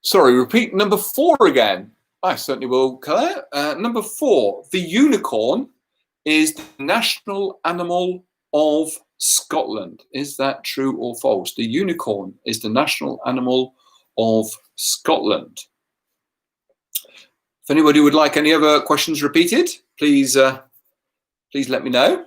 Sorry, repeat number 4 again. I certainly will, Claire. Number 4, the unicorn is the national animal of Scotland. Is that true or false? The unicorn is the national animal of Scotland. If anybody would like any other questions repeated, please let me know.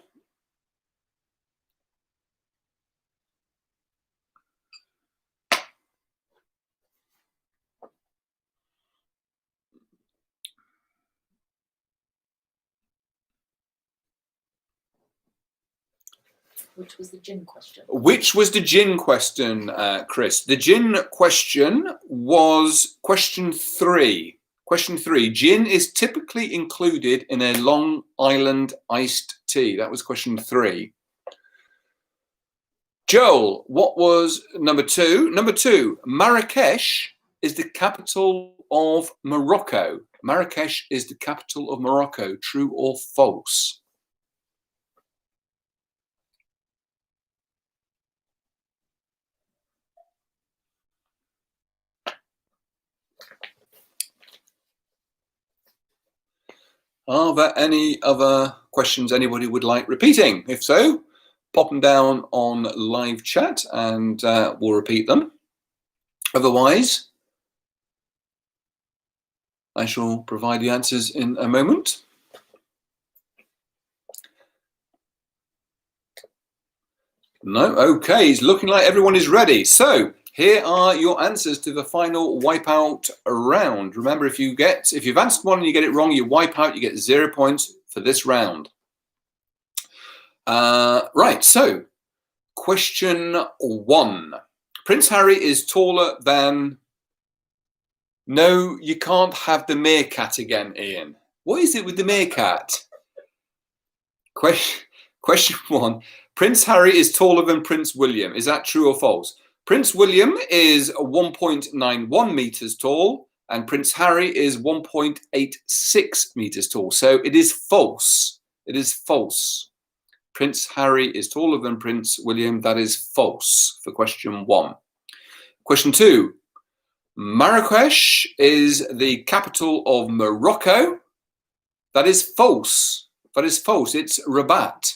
Which was the gin question? Which was the gin question, Chris? The gin question was question 3. Question 3. Gin is typically included in a Long Island iced tea. That was question 3. Joel, what was number 2? Number 2. Marrakesh is the capital of Morocco. Marrakesh is the capital of Morocco. True or false? Are there any other questions anybody would like repeating? If so, pop them down on live chat and we'll repeat them. Otherwise, I shall provide the answers in a moment. No? Okay, it's looking like everyone is ready. So here are your answers to the final wipeout round. Remember, if you've answered one and you get it wrong, you wipe out, you get 0 points for this round. Right, so question 1. Prince Harry is taller than... No, you can't have the meerkat again, Ian. What is it with the meerkat? Question 1. Prince Harry is taller than Prince William. Is that true or false? Prince William is 1.91 meters tall and Prince Harry is 1.86 meters tall. So it is false. It is false. Prince Harry is taller than Prince William. That is false for question 1. Question 2. Marrakesh is the capital of Morocco. That is false. That is false. It's Rabat.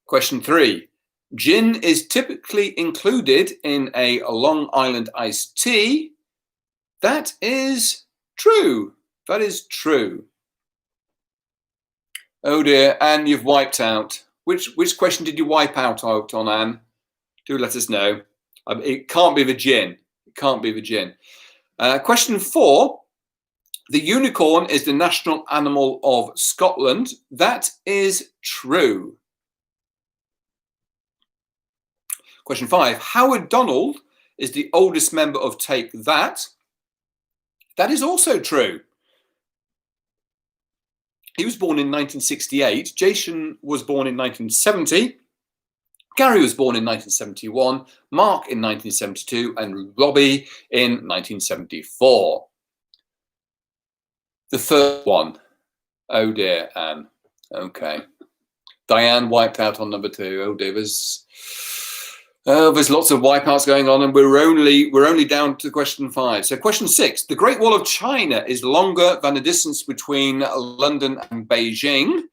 Question 3. Gin is typically included in a Long Island iced tea. That is true. That is true. Oh dear, Anne, you've wiped out. Which question did you wipe out on, Anne? Do let us know. It can't be the gin. It can't be the gin. Question 4. The unicorn is the national animal of Scotland. That is true. Question 5. Howard Donald is the oldest member of Take That. That is also true. He was born in 1968. Jason was born in 1970. Gary was born in 1971. Mark in 1972. And Robbie in 1974. The third one. Oh dear, Anne. Okay. Diane wiped out on number 2. Oh dear, there's lots of wipeouts going on, and we're only down to question 5. So question 6. The Great Wall of China is longer than the distance between London and Beijing.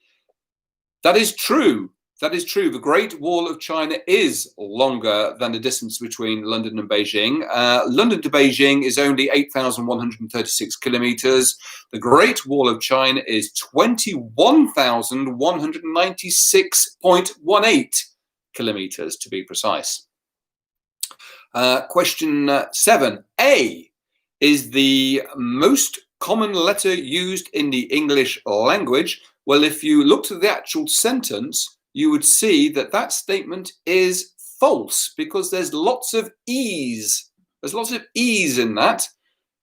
That is true. That is true. The Great Wall of China is longer than the distance between London and Beijing. London to Beijing is only 8,136 kilometers. The Great Wall of China is 21,196.18 kilometers to be precise. Question 7. A is the most common letter used in the English language. Well, if you looked at the actual sentence, you would see that that statement is false because there's lots of E's. There's lots of E's in that.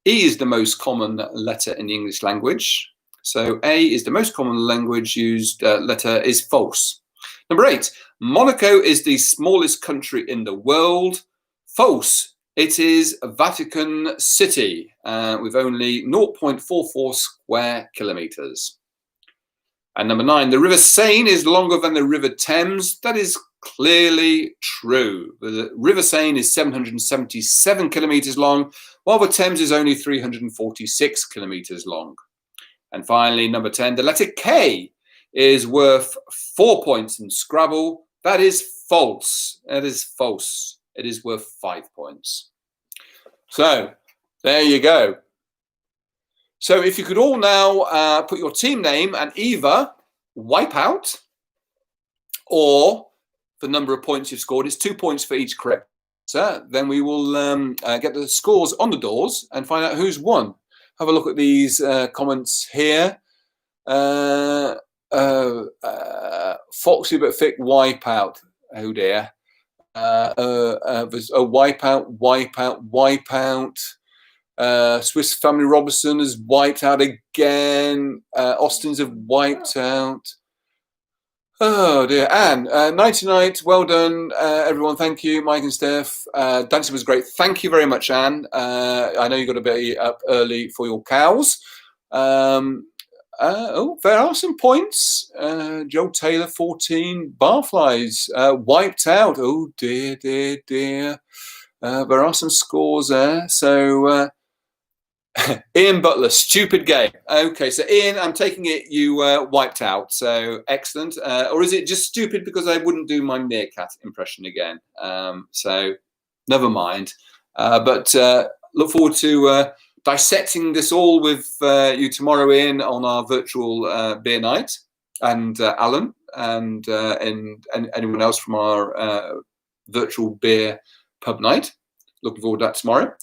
E is the most common letter in the English language. So A is the most common language used letter is false. Number 8, Monaco is the smallest country in the world. False. It is Vatican City with only 0.44 square kilometers. And number 9, the River Seine is longer than the River Thames. That is clearly true. The River Seine is 777 kilometers long, while the Thames is only 346 kilometers long. And finally, number 10, the letter K is worth 4 points in Scrabble. That is false. That is false. It is worth 5 points. So there you go. So if you could all now put your team name and either wipe out or the number of points you've scored. It's 2 points for each correct answer. Then we will get the scores on the doors and find out who's won. Have a look at these comments here. Foxy but thick wipeout. Oh dear. There's a wipeout. Swiss Family Robinson has wiped out again. Austin's have wiped out. Oh dear. Anne, 99. Well done, everyone. Thank you, Mike and Steph. Dancing was great. Thank you very much, Anne. I know you've got to be up early for your cows. There are some points. Joe Taylor, 14. Barflies wiped out. Oh dear. There are some scores there. So Ian Butler, stupid game. Okay, so Ian, I'm taking it you wiped out. So excellent. Or is it just stupid because I wouldn't do my meerkat impression again? So never mind. But look forward to dissecting this all with you tomorrow, Ian, on our virtual beer night, and Alan and anyone else from our virtual beer pub night. Looking forward to that tomorrow.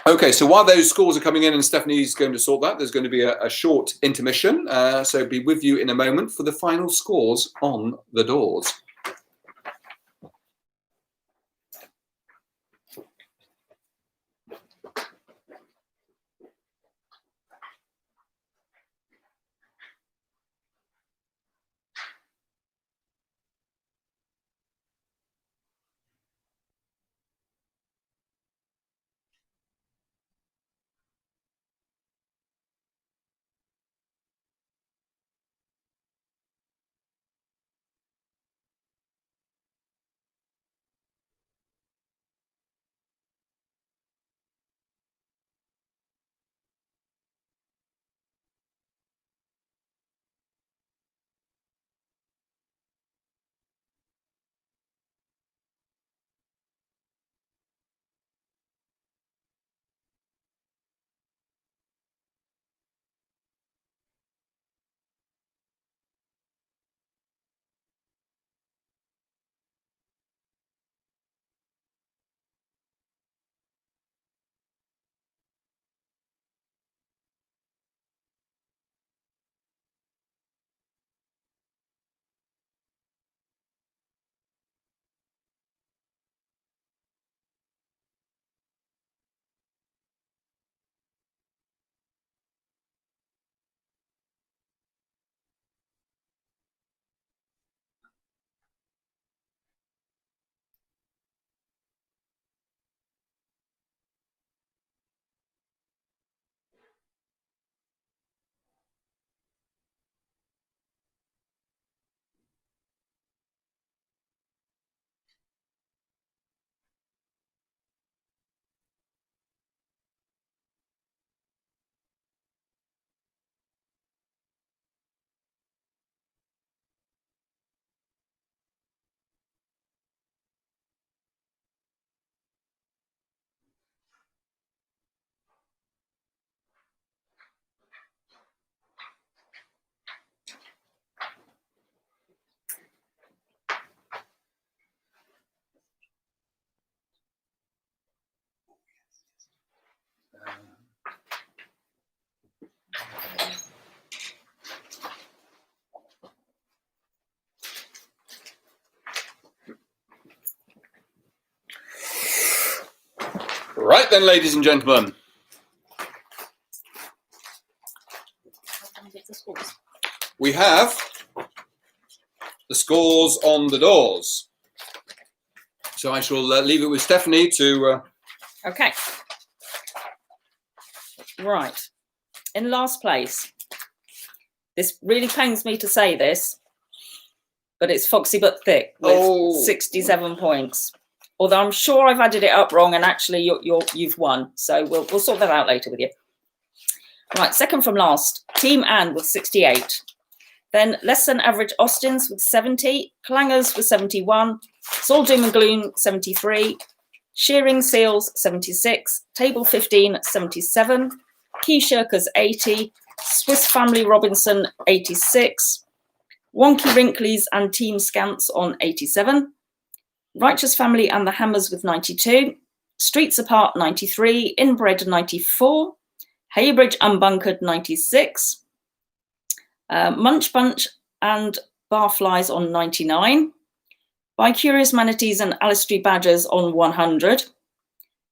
Okay, so while those scores are coming in and Stephanie's going to sort that, there's going to be a short intermission. So be with you in a moment for the final scores on the doors. Right then, ladies and gentlemen. We have the scores on the doors. So I shall leave it with Stephanie to... Okay. Right. In last place, this really pains me to say this, but it's Foxy But Thick with 67 points. Although I'm sure I've added it up wrong, and actually you've won. So we'll sort that out later with you. Right, second from last, Team Anne with 68. Then Less Than Average Austins with 70. Clangers with 71. It's All Doom and Gloom 73. Shearing Seals 76. Table 15 77. Key Shirkers 80. Swiss Family Robinson 86. Wonky Wrinklies and Team Scants on 87. Righteous Family and the Hammers with 92. Streets Apart 93. Inbred 94. Haybridge Unbunkered 96. Munch Bunch and Barflies on 99. By Curious Manatees and Alistry Badgers on 100.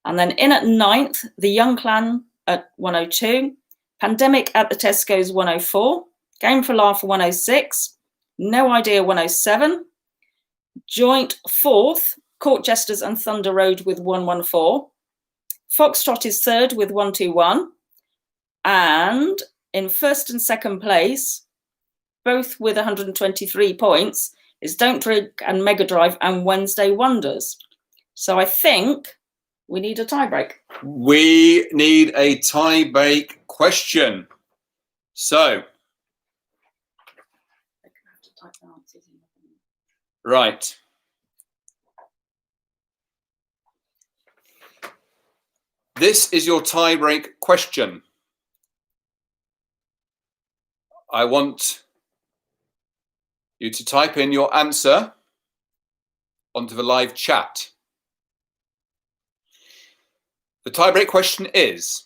And then in at 9th, The Young Clan at 102. Pandemic at the Tesco's 104. Game for Laugh 106. No Idea 107. Joint 4th, Court Jesters and Thunder Road with 114. Foxtrot is 3rd with 121. And in 1st and 2nd place, both with 123 points, is Don't Drink and Mega Drive and Wednesday Wonders. So I think we need a tie break. We need a tie break question. So, right. This is your tie break question. I want you to type in your answer onto the live chat. The tie-break question is,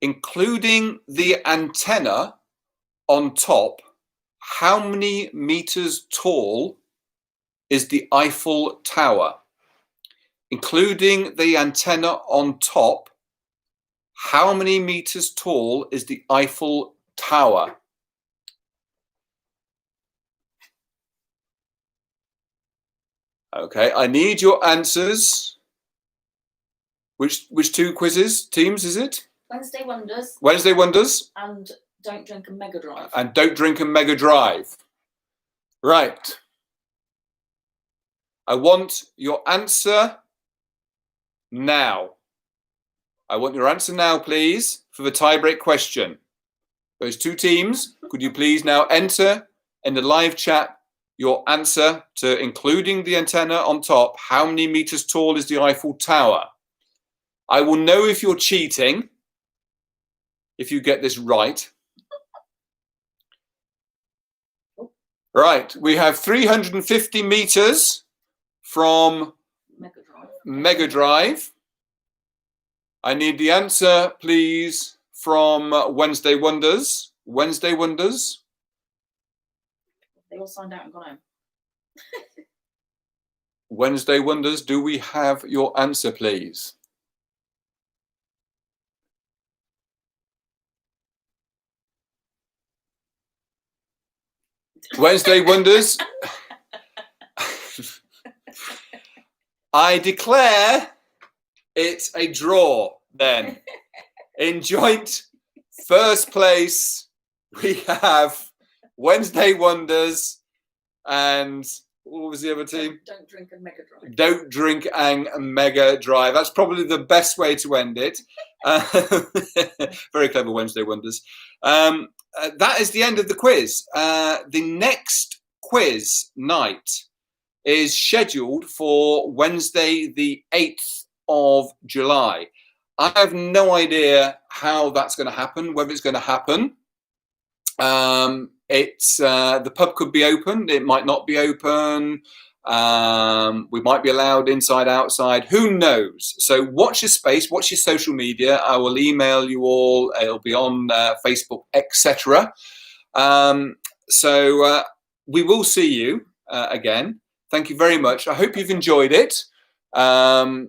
including the antenna on top, how many meters tall is the Eiffel Tower? Including the antenna on top, how many meters tall is the Eiffel Tower? Okay, I need your answers. Which two quizzes, teams, is it? Wednesday Wonders. Wednesday Wonders. And Don't Drink and Mega Drive. And Don't Drink and Mega Drive. Right. I want your answer now. I want your answer now, please, for the tie-break question. Those two teams, could you please now enter in the live chat your answer to including the antenna on top, how many meters tall is the Eiffel Tower? I will know if you're cheating if you get this right. Right, we have 350 meters from Mega Drive. I need the answer, please, from Wednesday Wonders. Wednesday Wonders. They all signed out and gone home. Wednesday Wonders, do we have your answer, please? Wednesday Wonders. I declare it's a draw then. In joint first place, we have Wednesday Wonders and what was the other team? Don't Drink and Mega Drive. Don't Drink and Mega Drive. That's probably the best way to end it. Very clever, Wednesday Wonders. That is the end of the quiz. The next quiz night is scheduled for Wednesday, the 8th of July. I have no idea how that's going to happen, whether it's going to happen. The pub could be open. It might not be open. We might be allowed inside, outside. Who knows? So watch your space, watch your social media. I will email you all. It'll be on Facebook, etc. So we will see you again. Thank you very much. I hope you've enjoyed it. do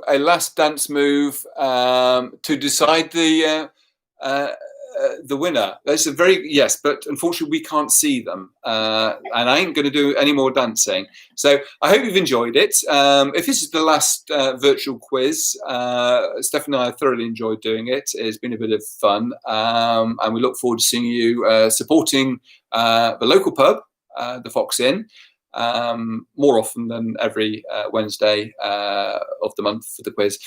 a last dance move to decide the winner. That's a but unfortunately we can't see them, and I ain't going to do any more dancing. So I hope you've enjoyed it. If this is the last virtual quiz, Stephanie and I thoroughly enjoyed doing it. It's been a bit of fun, and we look forward to seeing you supporting the local pub, the Fox Inn, more often than every Wednesday of the month for the quiz.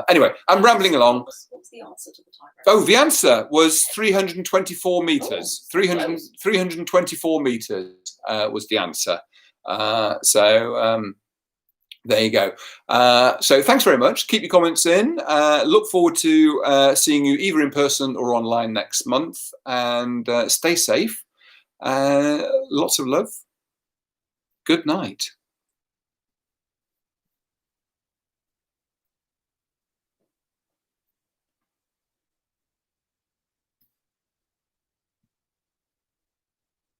Anyway, I'm rambling along. What's the answer to the tiebreaker? Oh, the answer was 324 meters. 324 meters was the answer. There you go. So thanks very much. Keep your comments in. Look forward to seeing you either in person or online next month. And stay safe. Lots of love. Good night.